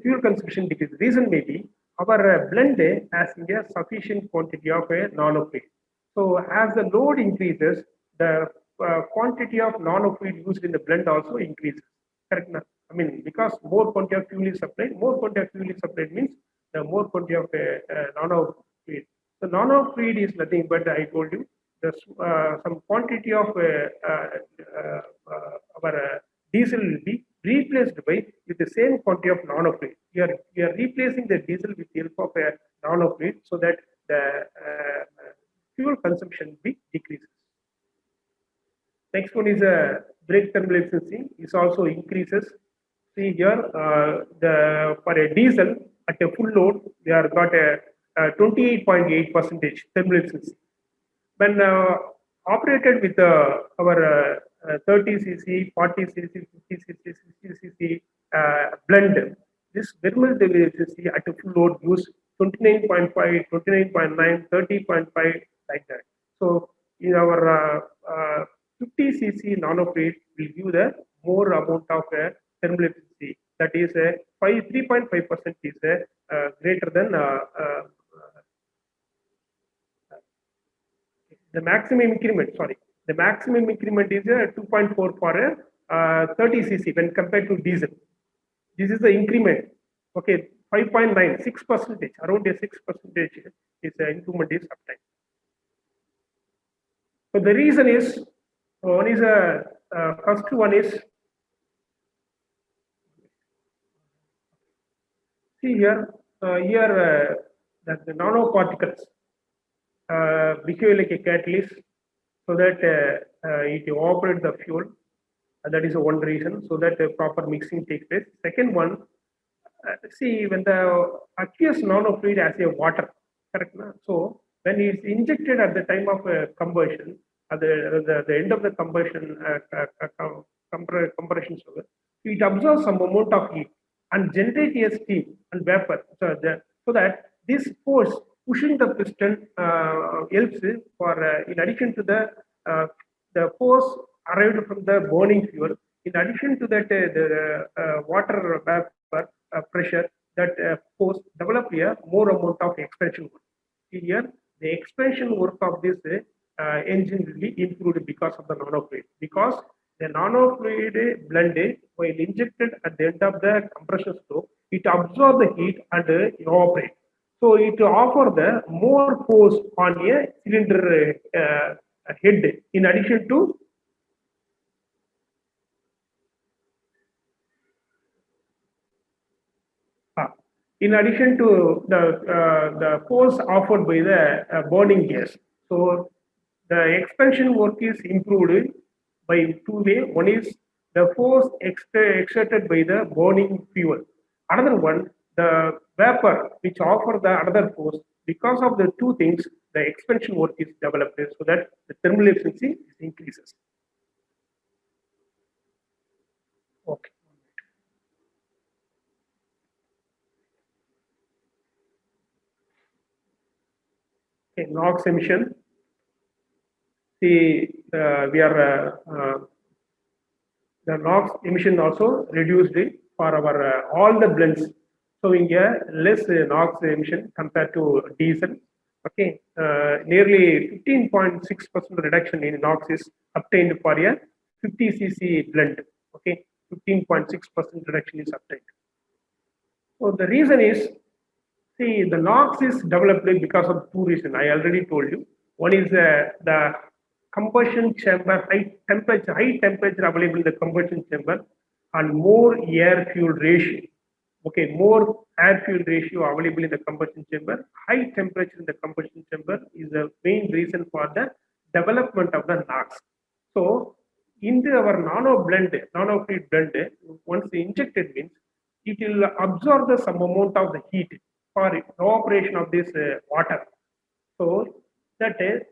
fuel consumption decrease. Reason may be our blend has a sufficient quantity of a nanofluid. So as the load increases, the quantity of nanofluid used in the blend also increases. Correct? I mean, because more quantity of fuel is supplied, more quantity of fuel is supplied means the more quantity of nanofluid. So nanofluid is nothing but I told you the some quantity of our diesel will be replaced by with the same quantity of nanofluid. We are replacing the diesel with the help of a nanofluid so that the fuel consumption be decreases. Next one is a brake thermal efficiency. This also increases. See here, for a diesel at a full load, we are got a 28.8% thermal efficiency. When operated with our 30 cc, 40 cc, 50 cc, 60 cc blend, this thermal efficiency at a full load gives 29.5, 29.9, 30.5 like that. So in our 50 cc nanofluid will give the more amount of thermal efficiency. That is 3.5% is greater than the maximum increment, the maximum increment is 2.4 for a 30 cc when compared to diesel. This is the increment. Okay, 5.9, 6%, around a 6% is the improvement is uptime. So the reason is, one is first one is, see here, that the nanoparticles behave like a catalyst so that it evaporates the fuel. That is one reason, so that proper mixing takes place. Second one, see when the aqueous nanofluid has a water, correct? So when it's injected at the time of combustion, at the end of the combustion compression sugar, it absorbs some amount of heat and generates a steam and vapor. So that this force pushing the piston helps for in addition to the force arrived from the burning fuel. In addition to that, the water vapor pressure, that force develop a more amount of expansion work. Here, the expansion work of this engine will be improved because of the nanofluid. Because the nanofluid blend, while injected at the end of the compression stove, it absorbs the heat and evaporates. So it offers the more force on a cylinder head in addition to the force offered by the burning gas. So the expansion work is improved by two ways. One is the force exerted by the burning fuel. Another one, the vapor which offer the another force. Because of the two things, the expansion work is developed so that the thermal efficiency increases. Okay. Okay, NOx emission. See, we are the NOx emission also reduced for our all the blends, showing a less NOx emission compared to diesel. Okay, nearly 15.6% reduction in NOx is obtained for a 50 cc blend. Okay, 15.6% reduction is obtained. So the reason is, see, the NOx is developed because of two reasons. I already told you. One is the combustion chamber, high temperature available in the combustion chamber, and more air fuel ratio. Okay, more air fuel ratio available in the combustion chamber. High temperature in the combustion chamber is the main reason for the development of the NOx. So, in our nanofluid blend, once injected means it will absorb the some amount of the heat for evaporation of this water. So that the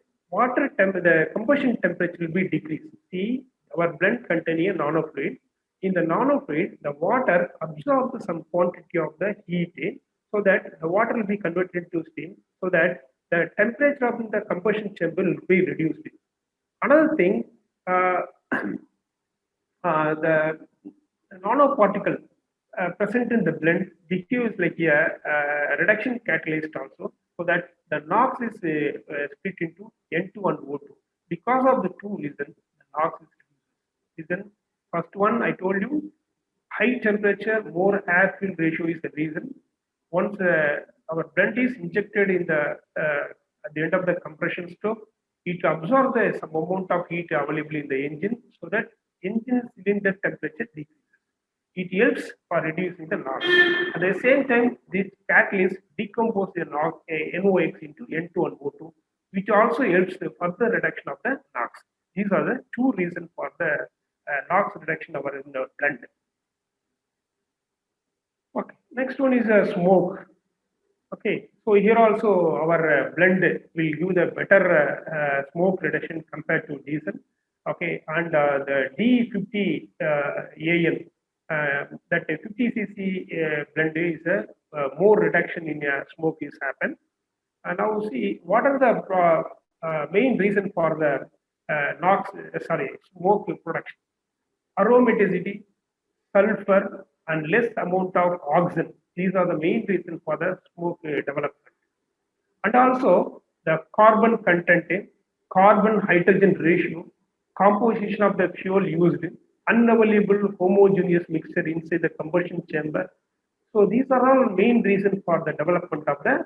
combustion temperature will be decreased. See, our blend contains a nanofluid. In the nanofluid, the water absorbs some quantity of the heat, so that the water will be converted to steam, so that the temperature of the combustion chamber will be reduced. Another thing, the nanoparticle present in the blend behaves like a reduction catalyst also, so that the NOx is split into N2 and O2. Because of the two reasons, the NOx is reduced. Reason, first one I told you, high temperature, more air fuel ratio is the reason. Once our blend is injected in the at the end of the compression stove, it absorbs some amount of heat available in the engine so that engine cylinder temperature decreases. It helps for reducing the NOx. At the same time, this catalyst decomposes the NOx into N2 and O2, which also helps the further reduction of the NOx. These are the two reasons for the NOx reduction of our blend. Okay, next one is smoke. Okay, so here also our blend will give the better smoke reduction compared to diesel. Okay, and the D50 AL, that 50 cc blend is more reduction in smoke is happen. And now see what are the main reason for the smoke production. Aromaticity, sulfur, and less amount of oxygen. These are the main reasons for the smoke development. And also the carbon content, carbon hydrogen ratio, composition of the fuel used, unavailable homogeneous mixture inside the combustion chamber. So these are all main reasons for the development of the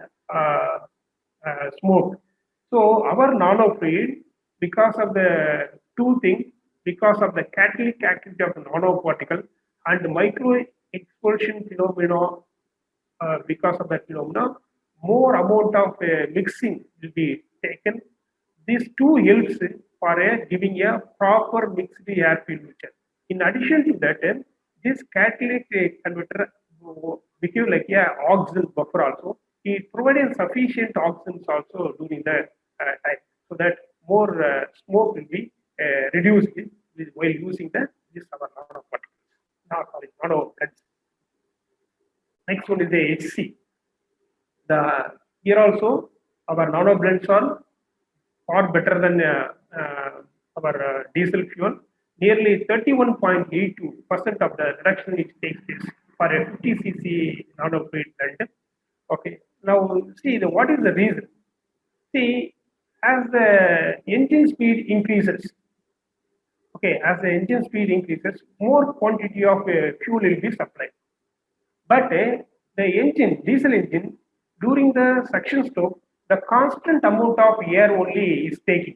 smoke. So our nanofluid, because of the two things, because of the catalytic activity of the nanoparticle and micro expulsion phenomena, because of that phenomena, more amount of mixing will be taken. These two helps for giving a proper mixed air filter. In addition to that, this catalytic converter behave like a oxygen buffer also. It provides sufficient oxygen also during the time, so that more smoke will be reduced while using this our nano blends. Next one is the HC. Here also our nano blends are far better than our diesel fuel. Nearly 31.82% of the reduction which takes place for a 50 cc nano fluid blend. Okay. Now see what is the reason? See, as the engine speed increases, okay, as the engine speed increases, more quantity of fuel will be supplied. But the engine, diesel engine, during the suction stroke, the constant amount of air only is taken.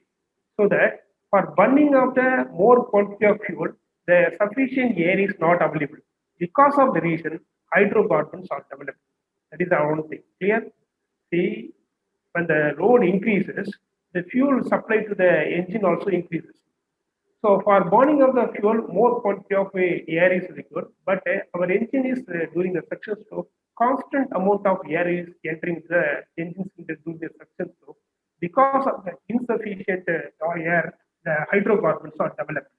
So that for burning of the more quantity of fuel, the sufficient air is not available. Because of the reason, hydrocarbons are developed. That is our own thing. Clear? See, when the load increases, the fuel supply to the engine also increases. So for burning of the fuel, more quantity of air is required, but our engine is during the suction stroke, constant amount of air is entering the engine during the suction stroke. Because of the insufficient air, the hydrocarbons are developed.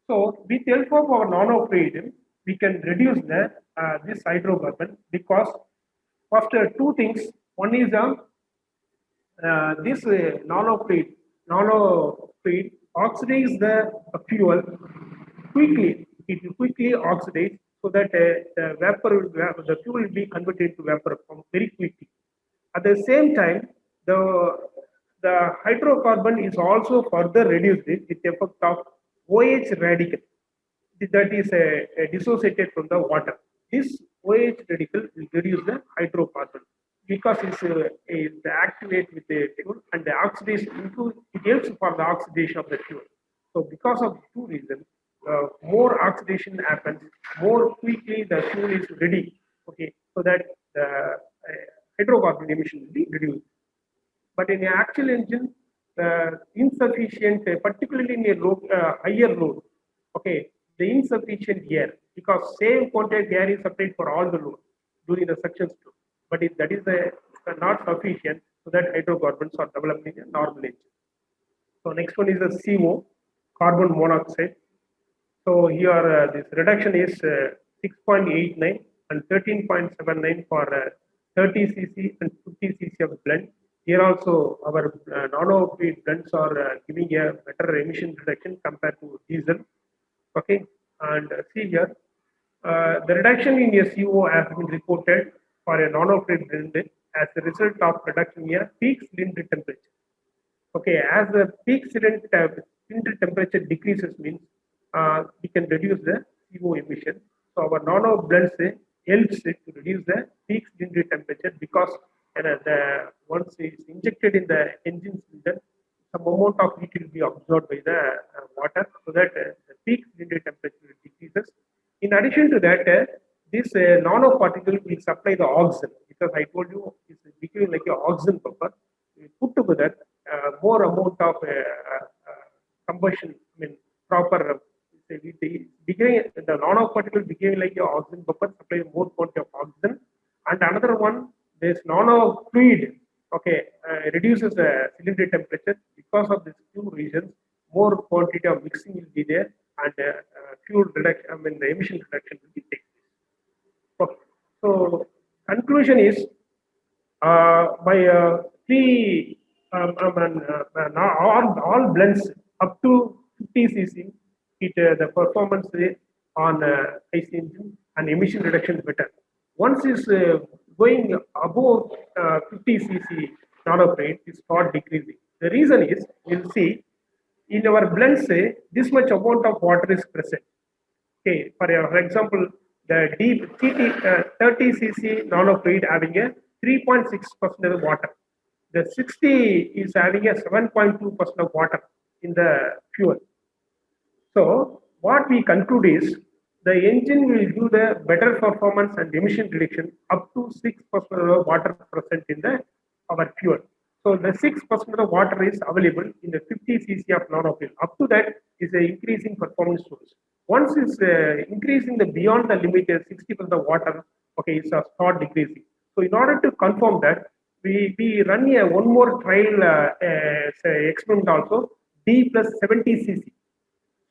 So with the help of our nanofluid, we can reduce this hydrocarbon because first two things. One is this nanofluid oxidize the fuel quickly. It will quickly oxidize so that the fuel will be converted to vapor very quickly. At the same time, the hydrocarbon is also further reduced with the effect of OH radical that is dissociated from the water. This OH radical will reduce the hydrocarbon because it activates with the fuel and the oxidation it helps for the oxidation of the fuel. So because of two reasons, more oxidation happens, more quickly the fuel is ready. Okay, so that the hydrocarbon emission will be reduced. But in an actual engine, insufficient, particularly in a higher load, okay, the insufficient air because same quantity air is supplied for all the load during the suction stroke. But if that is not sufficient, so that hydrocarbons are developed in a normal engine. So next one is the CO, carbon monoxide. So here this reduction is 6.89 and 13.79 for 30 cc and 50 cc of blend. Here also our nanofluid blends are giving a better emission reduction compared to diesel. Okay, and see here the reduction in a CO has been reported for a nanofluid blend as a result of reduction in a peak cylinder temperature. Okay, as the peak cylinder temperature decreases means we can reduce the CO emission. So our nano blends helps it to reduce the peak cylinder temperature because once it's injected in the engine cylinder, some amount of heat will be absorbed by the water, so that the peak cylinder temperature decreases. In addition to that, this nanoparticle will supply the oxygen, because I told you it's becoming like an oxygen buffer. We put together more amount of combustion, I mean proper. The nanoparticle became like your oxygen buffer, supply more quantity of oxygen. And another one, this nano fluid, okay, reduces the cylinder temperature. Because of these two reasons, more quantity of mixing will be there, and fuel reduction, I mean the emission reduction will be taken. Okay. So conclusion is, by three now all blends up to 50 cc, the performance on IC engine and emission reduction better. Once is going above 50 cc nanoprate, it start decreasing. The reason is, we'll see in our blends, this much amount of water is present. Okay, for example, the deep TT 30 cc nanofluid having a 3.6% of water. The 60 is having a 7.2% of water in the fuel. So what we conclude is, the engine will do the better performance and emission reduction up to 6% of water present in the our fuel. So the 6% of water is available in the 50 cc of nanofuel. Up to that is an increasing performance source. Once it's increasing the beyond the limit 60% of water, okay, it's start decreasing. So in order to confirm that, we run one more trial experiment also, D plus 70 cc.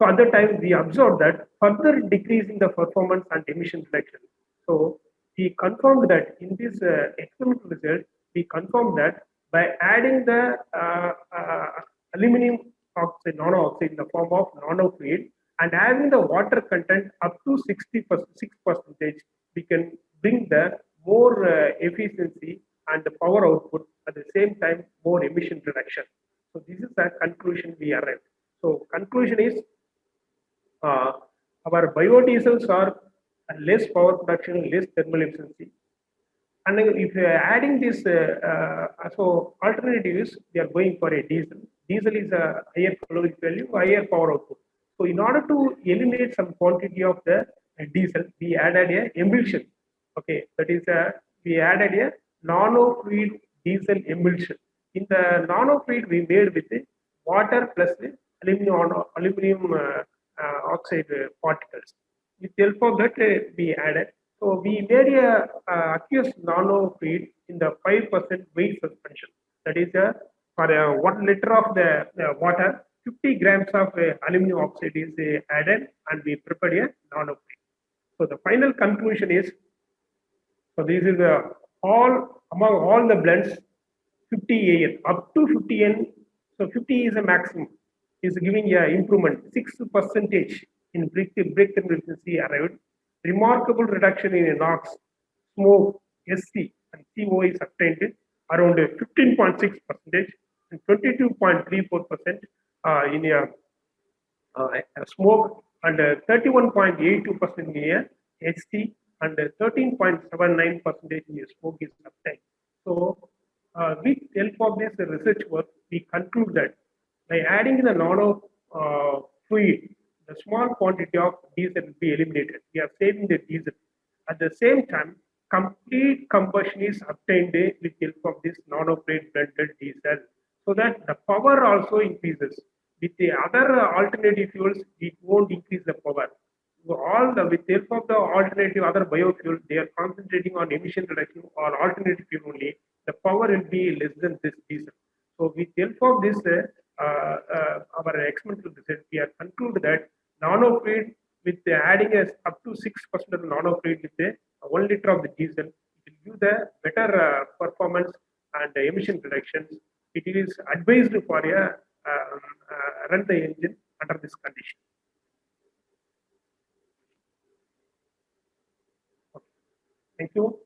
So at the time we observed that further decreasing the performance and emission reduction. So we confirmed that in this experimental result, we confirmed that by adding the aluminum oxide, nano oxide in the form of nanofluid, and having the water content up to 6%, we can bring the more efficiency and the power output, at the same time more emission reduction. So this is the conclusion we arrived. So conclusion is, our biodiesels are less power production, less thermal efficiency. And if you are adding this, so alternatives, we are going for a diesel. Diesel is a higher caloric value, higher power output. So in order to eliminate some quantity of the diesel, we added a emulsion. Okay, that is we added a nano-fluid diesel emulsion. In the nano-fluid, we made with water plus aluminum oxide particles. With the help of that, we added. So we made a aqueous nano-fluid in the 5% weight suspension. That is for 1 liter of the water, 50 grams of aluminum oxide is added, and we prepared a nano-fluid. So the final conclusion is, so this is all among all the blends, 50 AN up to 50 N. So 50 is a maximum, is giving a improvement 6% in breakthrough efficiency arrived. Remarkable reduction in NOx, smoke, SC, and CO is obtained around 15.6% and 22.34% in smoke, and 31.82% in SC, and 13.79% in smoke is obtained. So, with help of this research work, we conclude that by adding the nano fluid, the small quantity of diesel will be eliminated. We are saving the diesel. At the same time, complete combustion is obtained with help of this nano-fluid blended diesel, so that the power also increases. With the other alternative fuels, it won't increase the power. So with help of the alternative other biofuel, they are concentrating on emission reduction or alternative fuel only. The power will be less than this diesel. So with help of this, our experimental research, we have concluded that nano-fluid with adding up to 6% of nano-fluid with 1 liter of the diesel, it will give the better performance and emission reductions. It is advised for a run the engine under this condition. Okay. Thank you.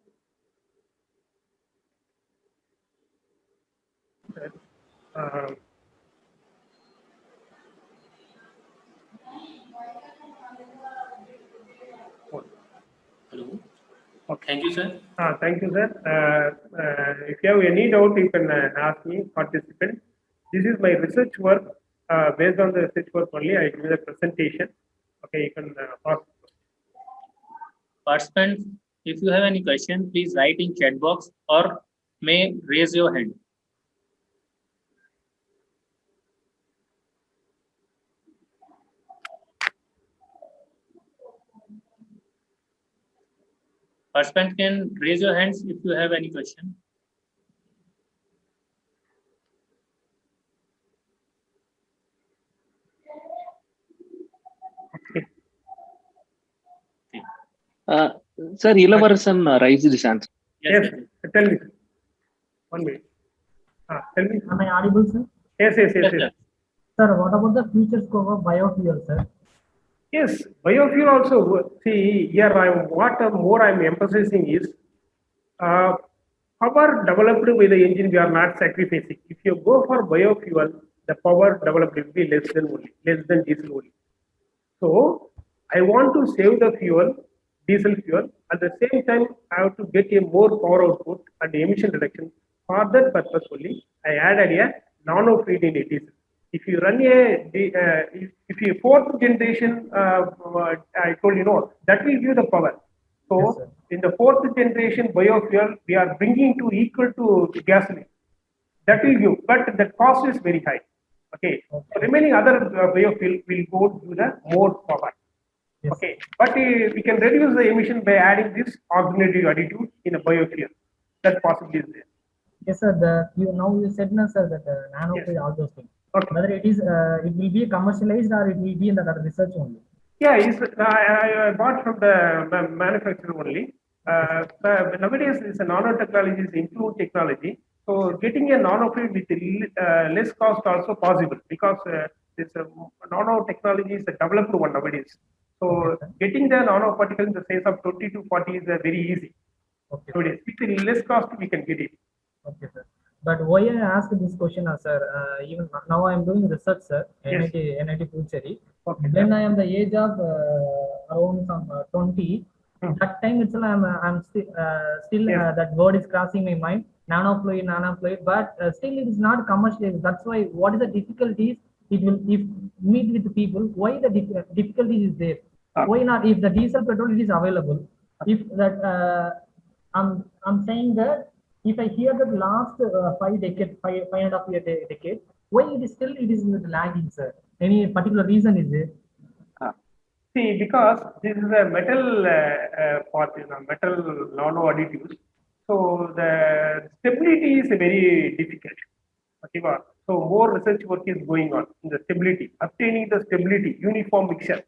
Hello. Thank you, sir. Thank you, sir. If you have any doubt, you can ask me, participant. This is my research work. Based on the research work only, I give the presentation. Okay, you can ask. Participants, if you have any question, please write in chat box or may raise your hand. Participants can raise your hands if you have any question. Uh, Sir, Ilavaran raised this answer. Yes, tell me. 1 minute. Tell me. Am I audible, sir? Yes, yes, yes, Yes, yes. sir. Sir, what about the future scope of biofuel, sir? Yes, biofuel also. See, here what more I'm emphasizing is power developed by the engine we are not sacrificing. If you go for biofuel, the power developed will be less than diesel only. So I want to save the fuel, diesel fuel. At the same time, I have to get a more power output and emission reduction. For that purpose only, I added a nano fluid in a diesel. If you run if you fourth generation, I told you no, that will give the power. So Yes, sir. in the fourth generation biofuel, we are bringing to equal to gasoline. That will give, but the cost is very high. Okay, so remaining other biofuel will go to the more power. Yes. Okay, but we can reduce the emission by adding this alternative additive in a biofuel. That possibly is there. Yes, sir. You said, no, sir, that nanofluid, Yes. all those things. Okay. Whether it will be commercialized or it will be in the research only. Yeah, I bought from the manufacturer only. Nowadays, it's a nanotechnology is improved technology. So getting a nanofluid with less cost also possible because this nanotechnology is a developed one nowadays. So Okay, sir. getting the nanoparticle in the size of 20 to 40 is very easy. Okay, Nowadays, with less cost we can get it. okay, sir. But why I asked this question, sir? Even now I am doing research, sir. Yes. NIT Puducherry. Okay, When sir. I am the age of around some 20, Hmm. that time itself I'm still Yes. that word is crossing my mind. Nanofluid, but still it is not commercial. That's why what is the difficulties? It will if meet with the people. Why the difficulties is there? Why not if the diesel petrol it is available? If that I'm saying that if I hear that last 5 and a half year decade, why it is still it is lagging, sir? Any particular reason is there? See, because this is a metal part, metal nano additives. So the stability is very difficult. Okay, so more research work is going on in the stability, obtaining the stability, uniform mixture.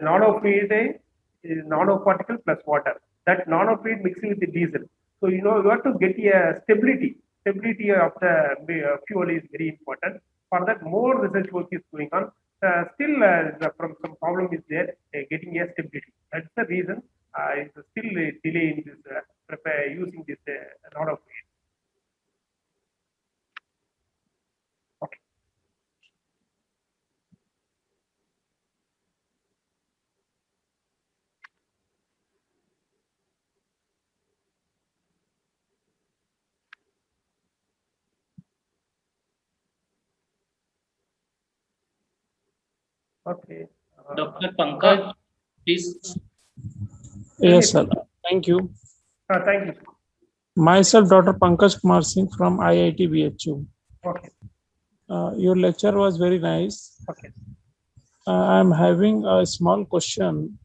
Nanofluid is nanoparticle plus water. That nanofluid mixing with the diesel. So you have to get a stability. Stability of the fuel is very important. For that, more research work is going on. Still, some problem is there getting a stability. That's the reason it's still a delay in this using this nanofluid. Okay. Okay. Dr. Pankaj, please. Yes, sir. Thank you. Thank you. Myself, Dr. Pankaj Kumar Singh from IIT BHU. Okay. Your lecture was very nice. Okay. I'm having a small question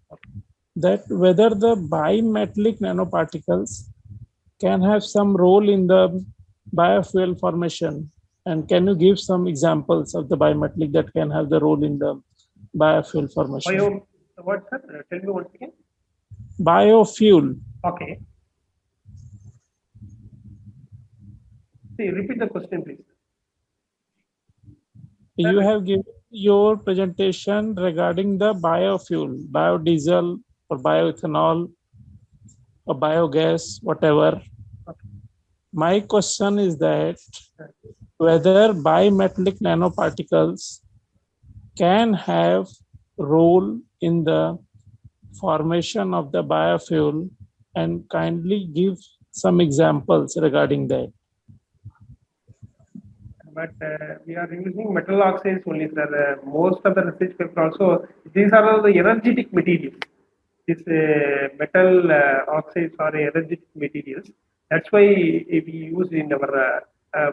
that whether the bimetallic nanoparticles can have some role in the biofuel formation, and can you give some examples of the bimetallic that can have the role in the biofuel formation? What, sir? Tell me once again. Biofuel. Okay. See, repeat the question, please. You have given your presentation regarding the biofuel, biodiesel or bioethanol or biogas, whatever. My question is that whether bimetallic nanoparticles can have role in the formation of the biofuel, and kindly give some examples regarding that. but we are using metal oxides only, sir. Most of the research paper also, these are all the energetic materials. This metal oxides are energetic materials. That's why we use in our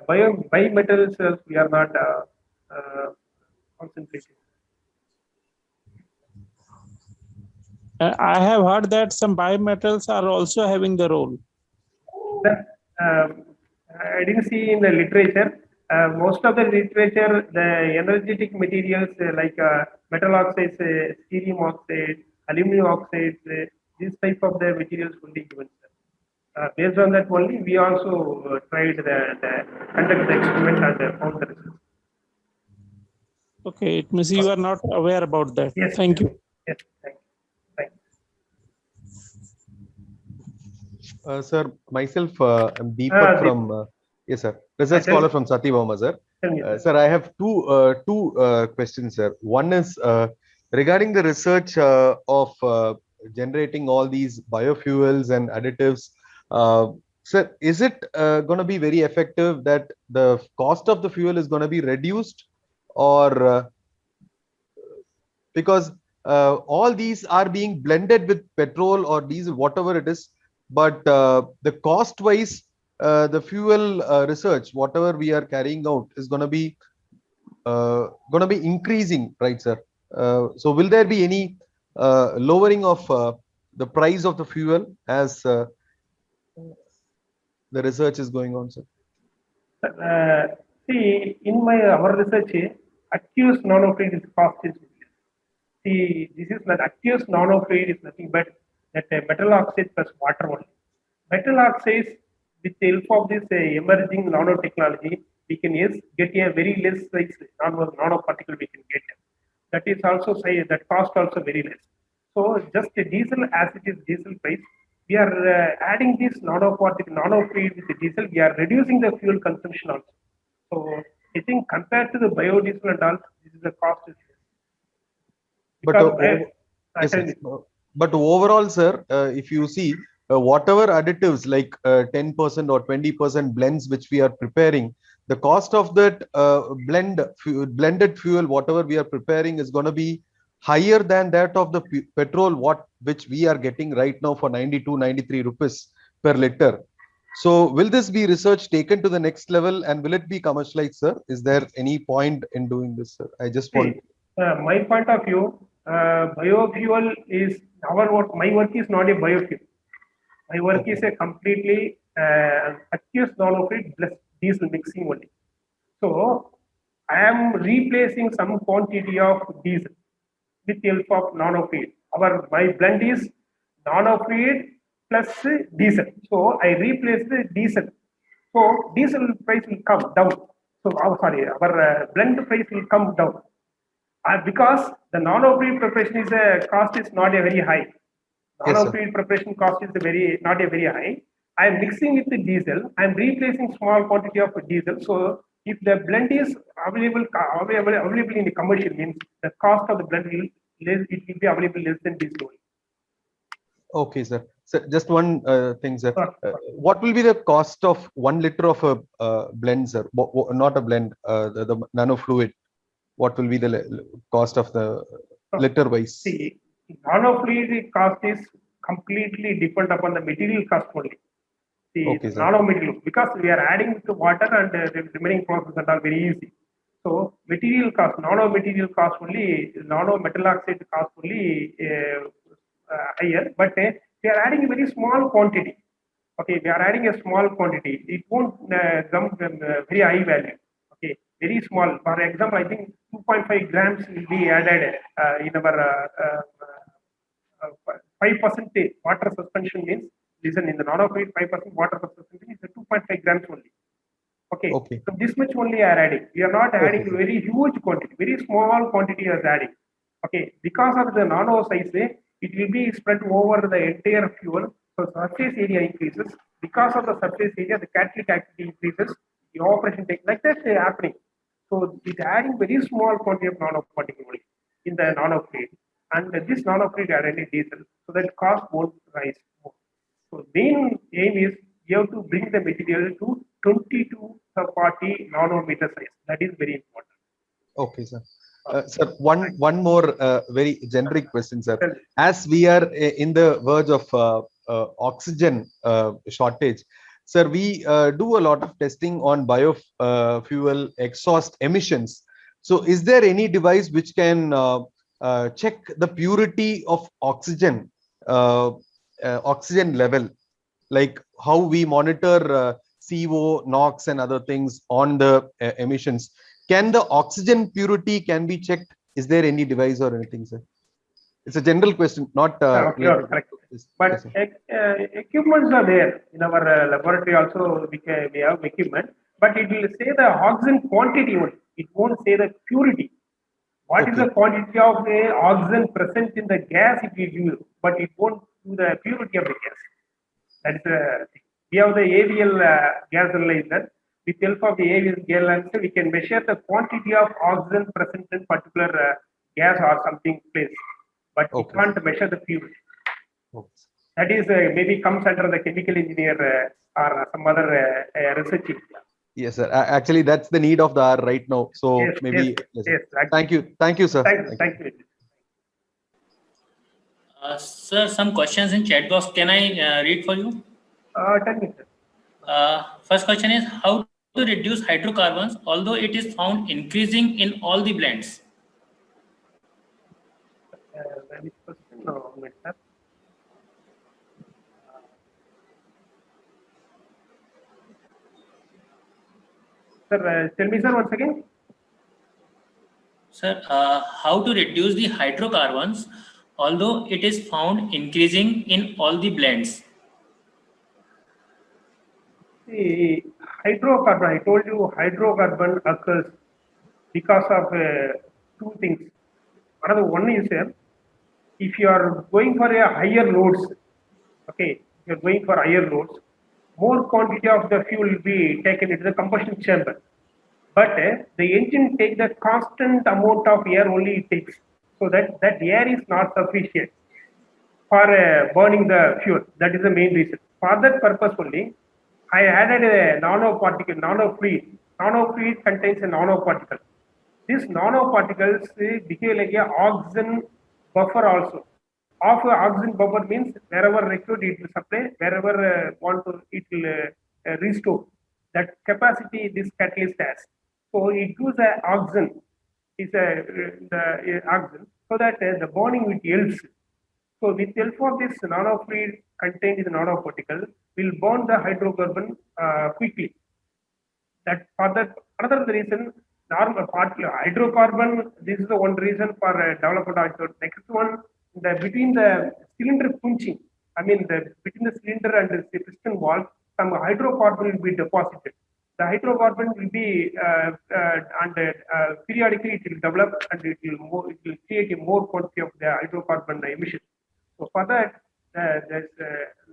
bimetals. We are not concentrating. I have heard that some biometals are also having the role. That, I didn't see in the literature. Most of the literature, the energetic materials like metal oxides, cerium oxide, aluminum oxides, this type of the materials will be given. Based on that only, we also tried the conduct the experiment and found the results. Okay, it means you are not aware about that. Yes. Thank you. Yes. Thank you. Thank you. Sir, myself, I'm Deepak from, yes, sir, research tell- scholar from Satyabama, sir. Tell me, sir. Sir, I have two questions, sir. One is regarding the research of generating all these biofuels and additives. Sir, is it going to be very effective that the cost of the fuel is going to be reduced, or because all these are being blended with petrol or diesel, whatever it is, but the cost wise, the fuel research, whatever we are carrying out, is going to be increasing, right, sir? So will there be any lowering of the price of the fuel as the research is going on, sir? See, in our research, aqueous nanofluid is cost is. See, this is not aqueous nanofluid is nothing but that metal oxide plus water only. Metal oxides, with the help of this emerging nanotechnology, we can get a very less size nanoparticle we can get. That is also say that cost also very less. So just the diesel as it is diesel price, we are adding this nanofluid with the diesel, we are reducing the fuel consumption also. So I think compared to the biodiesel and all, this is the cost is less. But Because, yes, sir. But overall, sir, if you see whatever additives like 10% or 20% blends which we are preparing, the cost of that blended fuel, whatever we are preparing, is going to be higher than that of the petrol which we are getting right now for 92, 93 rupees per liter. So will this be research taken to the next level, and will it be commercialized, sir? Is there any point in doing this, sir? I just want. My point of view, biofuel is our work. My work is not a biofuel. My work is a completely aqueous nanofluid plus diesel mixing only. So I am replacing some quantity of diesel with the help of nanofluid. My blend is nanofluid plus diesel. So I replace the diesel. So diesel price will come down. So our blend price will come down. Because the nanofluid preparation is cost is not a very high. Nanofluid preparation cost is not a very high. I am mixing with the diesel. I am replacing small quantity of diesel. So if the blend is available in the commercial, means the cost of the blend will be available less than diesel. Okay, sir. So just one thing, sir. What will be the cost of 1 liter of a blend, sir? Not a blend, the nanofluid. What will be the cost of the liter wise? See, nanofluid cost is completely depend upon the material cost only. The nanomaterial, because we are adding to water and the remaining process that are very easy. So material cost, nanomaterial cost only, nano metal oxide cost only higher, but we are adding a very small quantity. Okay, we are adding a small quantity. It won't come very high value. Okay, very small. For example, I think 2.5 grams will be added in our 5% water suspension means, listen, in the nanofluid 5% water suspension is 2.5 grams only. Okay. So this much only are adding. We are not adding very huge quantity, very small quantity is adding. Okay, because of the nano size, it will be spread over the entire fuel. So surface area increases. Because of the surface area, the catalytic activity increases. The operation takes like that happening. So it's adding very small quantity of nanoparticle in the nanofluid, and this nanofluid added in diesel, so that cost won't rise more. So main aim is you have to bring the material to 20 to 40 nanometer size. That is very important. Okay, sir. Sir, one more very generic question, sir. As we are in the verge of oxygen shortage, sir, we do a lot of testing on biofuel exhaust emissions. So, is there any device which can check the purity of oxygen level, like how we monitor CO, NOx, and other things on the emissions? Can the oxygen purity can be checked? Is there any device or anything, sir? It's a general question, not Okay, related to correct. this. But Yes, sir. equipments are there in our laboratory also. We have equipment, but it will say the oxygen quantity only. It won't say the purity. What is Okay. the quantity of oxygen present in the gas it will give you, but it won't do the purity of the gas. That is the thing. We have the AVL gas analyzer. With help of the AVL gas analyzer, we can measure the quantity of oxygen present in particular gas or something place, but we Okay. can't measure the purity. Okay. That is maybe comes under the chemical engineer or some other research area. Yes, sir. Actually, that's the need of the hour right now. So Yes, maybe. yes, Yes, sir. yes. Thank you. Thank you, sir. Thank you. Sir, some questions in chat box. Can I read for you? Tell me, sir. First question is how to reduce hydrocarbons, although it is found increasing in all the blends. Which question? No, wait, sir. Sir, tell me, sir, once again. Sir, how to reduce the hydrocarbons, although it is found increasing in all the blends. See, hydrocarbon, I told you hydrocarbon occurs because of two things. Another one is if you are going for a higher loads, okay, you're going for higher loads, more quantity of the fuel will be taken into the combustion chamber. But the engine takes the constant amount of air only it takes. So that air is not sufficient for burning the fuel. That is the main reason. For that purpose only, I added a nanoparticle, nanofluid. Nanofluid contains a nanoparticle. These nanoparticles behave like a oxygen buffer also. Of oxygen buffer means wherever required it will supply, wherever want to it will restore. That capacity this catalyst has. So it gives a oxygen, is the oxygen, so that the burning with helps. So with help of this nanofluid contained in the nanoparticle will burn the hydrocarbon quickly. That for that another reason, normal hydrocarbon. This is the one reason for development of hydrocarbon. Next one, the between the cylinder punching. I mean, between the cylinder and the piston valve, some hydrocarbon will be deposited. The hydrocarbon will be and periodically it will develop and it will create a more quantity of the hydrocarbon emission. So for that,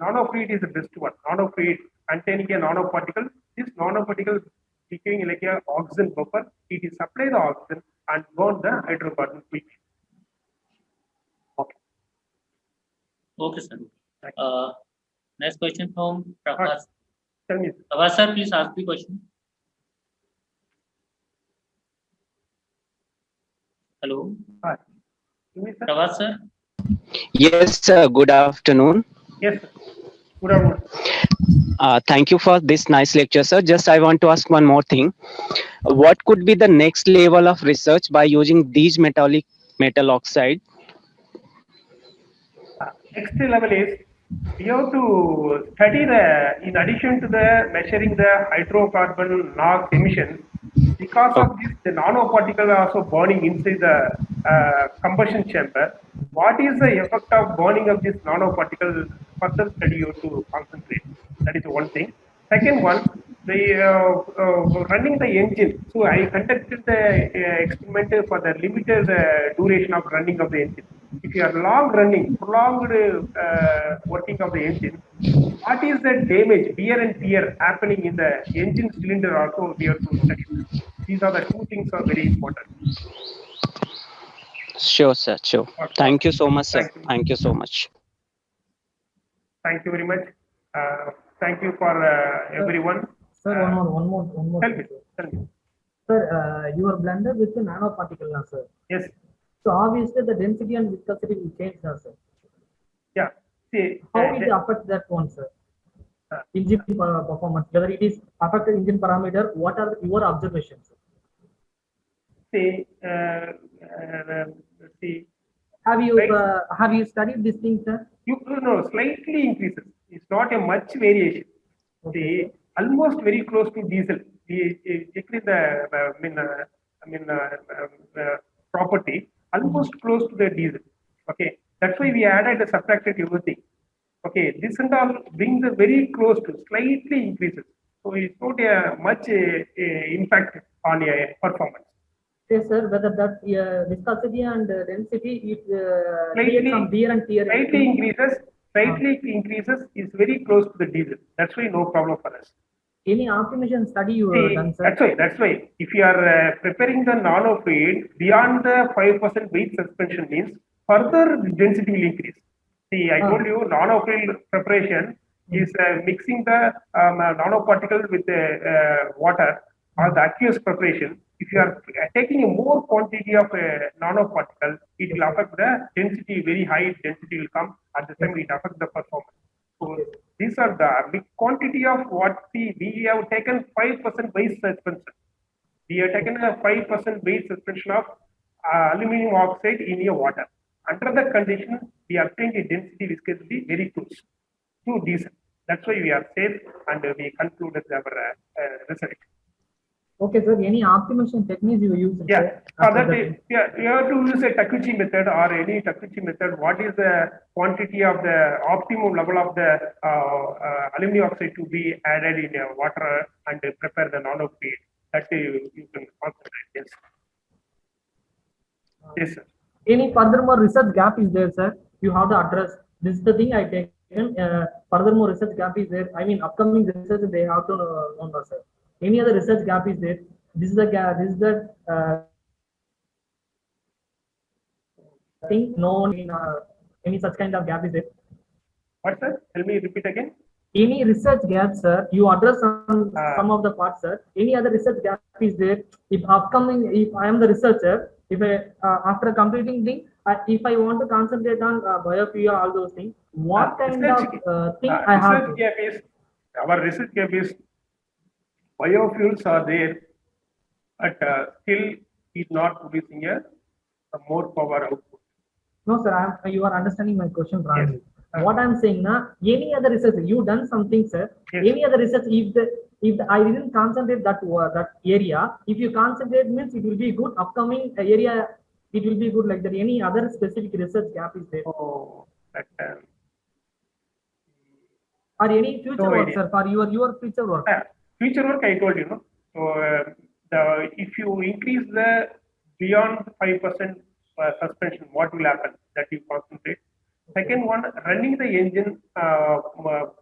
nanofluid is the best one. Nanofluid containing a nanoparticle. This nanoparticle becoming like a oxygen buffer. It is supply the oxygen and burn the hydrocarbon quickly. Okay. Okay, sir. Next question from Prakash. Tell me. Prakash, sir, please ask the question. Hello. Hi. Tell me, sir. Prakash, sir. Yes, sir. Good afternoon. Yes, sir. Good afternoon. Thank you for this nice lecture, sir. Just I want to ask one more thing. What could be the next level of research by using these metal oxide? Next level is we have to study in addition to the measuring the hydrocarbon NOx emissions, because of this, the nanoparticles are also burning inside the combustion chamber. What is the effect of burning of this nanoparticle? Further study you have to concentrate. That is one thing. Second one, the running the engine. So I conducted the experiment for the limited duration of running of the engine. If you are long running, prolonged working of the engine, what is the damage, wear and tear happening in the engine cylinder also we have to study. These are the two things are very important. Sure, sir. Sure. Okay. Thank you so much, sir. Thank you. Thank you so much. Thank you very much. Thank you for everyone. Sir, one more Tell thing, me, sir. tell me. Sir, you are blended with the nanoparticle now, sir. Yes, So obviously the density and viscosity will change now, sir. yeah. See, How it affects that one, sir? uh, Engine performance, whether it is affected engine parameter, what are your observations? see, see, right? Have you studied this thing, sir? You know, slightly increases. It's not a much variation. Okay, See, sir. almost very close to diesel. We check the property almost close to the diesel. Okay, that's why we added and subtracted everything. Okay, this and all brings a very close to slightly increases. So it's not a much impact on a performance. Yes, sir. Whether that viscosity and density it creates some Slightly, wear and tear. slightly increases is very close to the diesel. That's why no problem for us. Any optimization study you done, See, sir? that's why. If you are preparing the nano fluid beyond the 5% weight suspension means further density will increase. See, I told you nano fluid preparation is mixing the nanoparticle with the water or the aqueous preparation. If you are taking a more quantity of nanoparticle, it will affect the density, very high density will come. At the time, it affects the performance. So these are the big quantity of what we have taken 5% weight suspension. We have taken a 5% weight suspension of aluminum oxide in your water. Under that condition, we obtained a density viscosity very close to diesel. That's why we are safe and we concluded our result. Okay, sir. Any optimization techniques you use? Yeah, Sir, for that, you have to use a Takuchi method or any Takuchi method. What is the quantity of the optimum level of the aluminum oxide to be added in water and prepare the nano feed? That you can concentrate. Yes. Yes, sir. Any furthermore research gap is there, sir? You have to address. This is the thing I take. Furthermore research gap is there. I mean, upcoming research they have to know, sir. Any other research gap is there? This is the gap. This is the thing. No, any such kind of gap is there? What, sir? Tell me, repeat again. Any research gap, sir? You address some of the parts, sir. Any other research gap is there? If I am the researcher, if after completing thing, if I want to concentrate on biofuel, all those things, what kind of thing I have to? Our research gap is biofuels are there, but still is not producing a more power output. No, sir, you are understanding my question wrongly. Yes. What I'm saying now, any other research, you done something, sir. Yes. Any other research, if I didn't concentrate that area, if you concentrate means it will be good. Upcoming area, it will be good like that. Any other specific research gap is there? Oh, that, or any future no work, idea. sir, for your future work? Future work, I told you, no. So if you increase the beyond 5% suspension, what will happen? That you concentrate. Second one, running the engine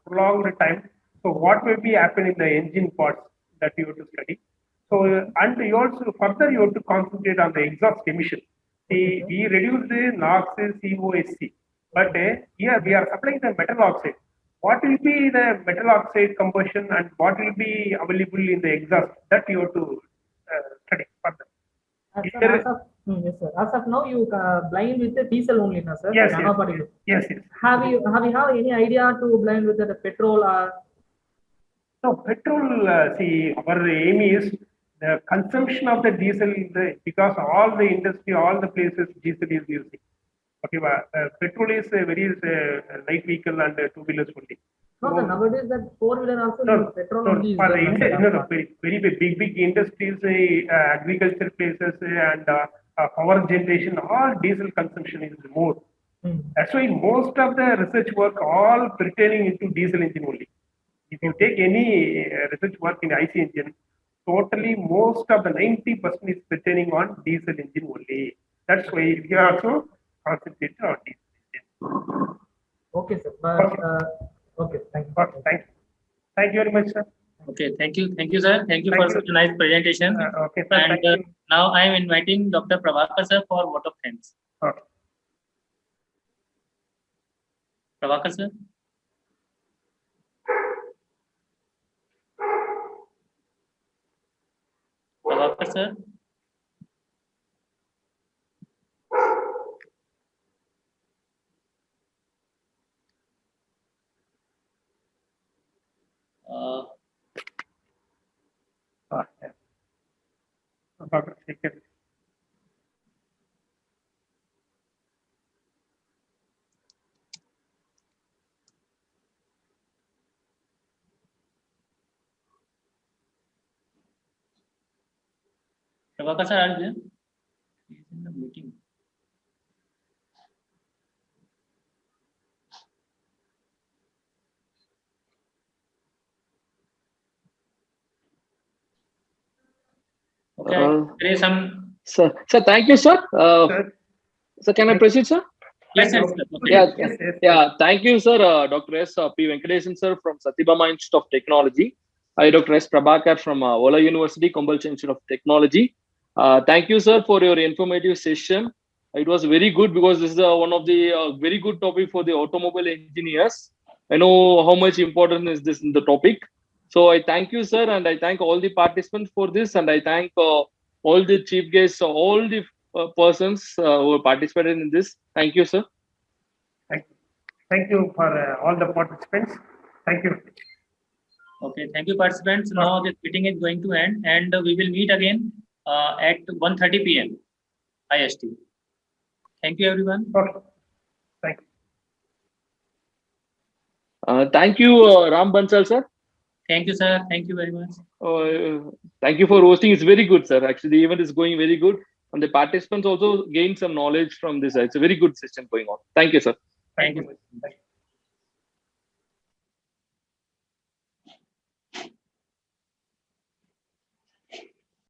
prolonged time. So what will be happen in the engine parts that you have to study. So and you also further you have to concentrate on the exhaust emission. See, we reduce the NOx, COSC, but here we are supplying the metal oxide. What will be the metal oxide combustion and what will be available in the exhaust? That you have to study further. Yes, sir. As of now, you blind with the diesel only, na, sir? Yes, yes. Have you any idea to blind with the petrol or? So petrol, see, our aim is the consumption of the diesel because all the industry, all the places diesel is using. Okay, petrol is a very light vehicle and two-wheelers only. No, So, sir, nowadays that four-wheeler also no, petrol no, only is for there. very big industries, agriculture places and power generation, all diesel consumption is more. That's why most of the research work all pertaining into diesel engine only. If you take any research work in IC engine, totally most of the 90% is pertaining on diesel engine only. That's why we are also concentrated on diesel engine. Okay, sir. But, okay, thank you. Thank you very much, sir. Okay, thank you, sir. Thank you for such a nice presentation. Okay, sir, and thank you. Now I am inviting Dr. Prabhakar sir for vote of thanks. Okay. Prabhakar sir. Prabhakar sir. Yeah. Prabhakar, take it. Prabhakar sir, are you there? He is in the meeting. Okay, there is some. Sir, thank you, sir. Sir, Sir, can I proceed, sir? Yes, yes, sir. Okay. Yeah, yes. yeah. Thank you, sir. Dr. S. P. Venkatesan, sir, from Satyabama Institute of Technology. I, Dr. S. Prabhakar from Ola University, Kumbhalcha Institute of Technology. Thank you, sir, for your informative session. It was very good because this is one of the very good topic for the automobile engineers. I know how much important is this in the topic. So I thank you, sir, and I thank all the participants for this, and I thank all the chief guests, all the persons who participated in this. Thank you, sir. Thank you for all the participants. Thank you. Okay, thank you, participants. Now this meeting is going to end, and we will meet again at 1:30 p.m. IST. Thank you, everyone. Okay. Thank you. Thank you, Ram Bansal, sir. Thank you, sir. Thank you very much. Thank you for hosting. It's very good, sir. Actually, the event is going very good. And the participants also gained some knowledge from this. It's a very good session going on. Thank you, sir. Thank you.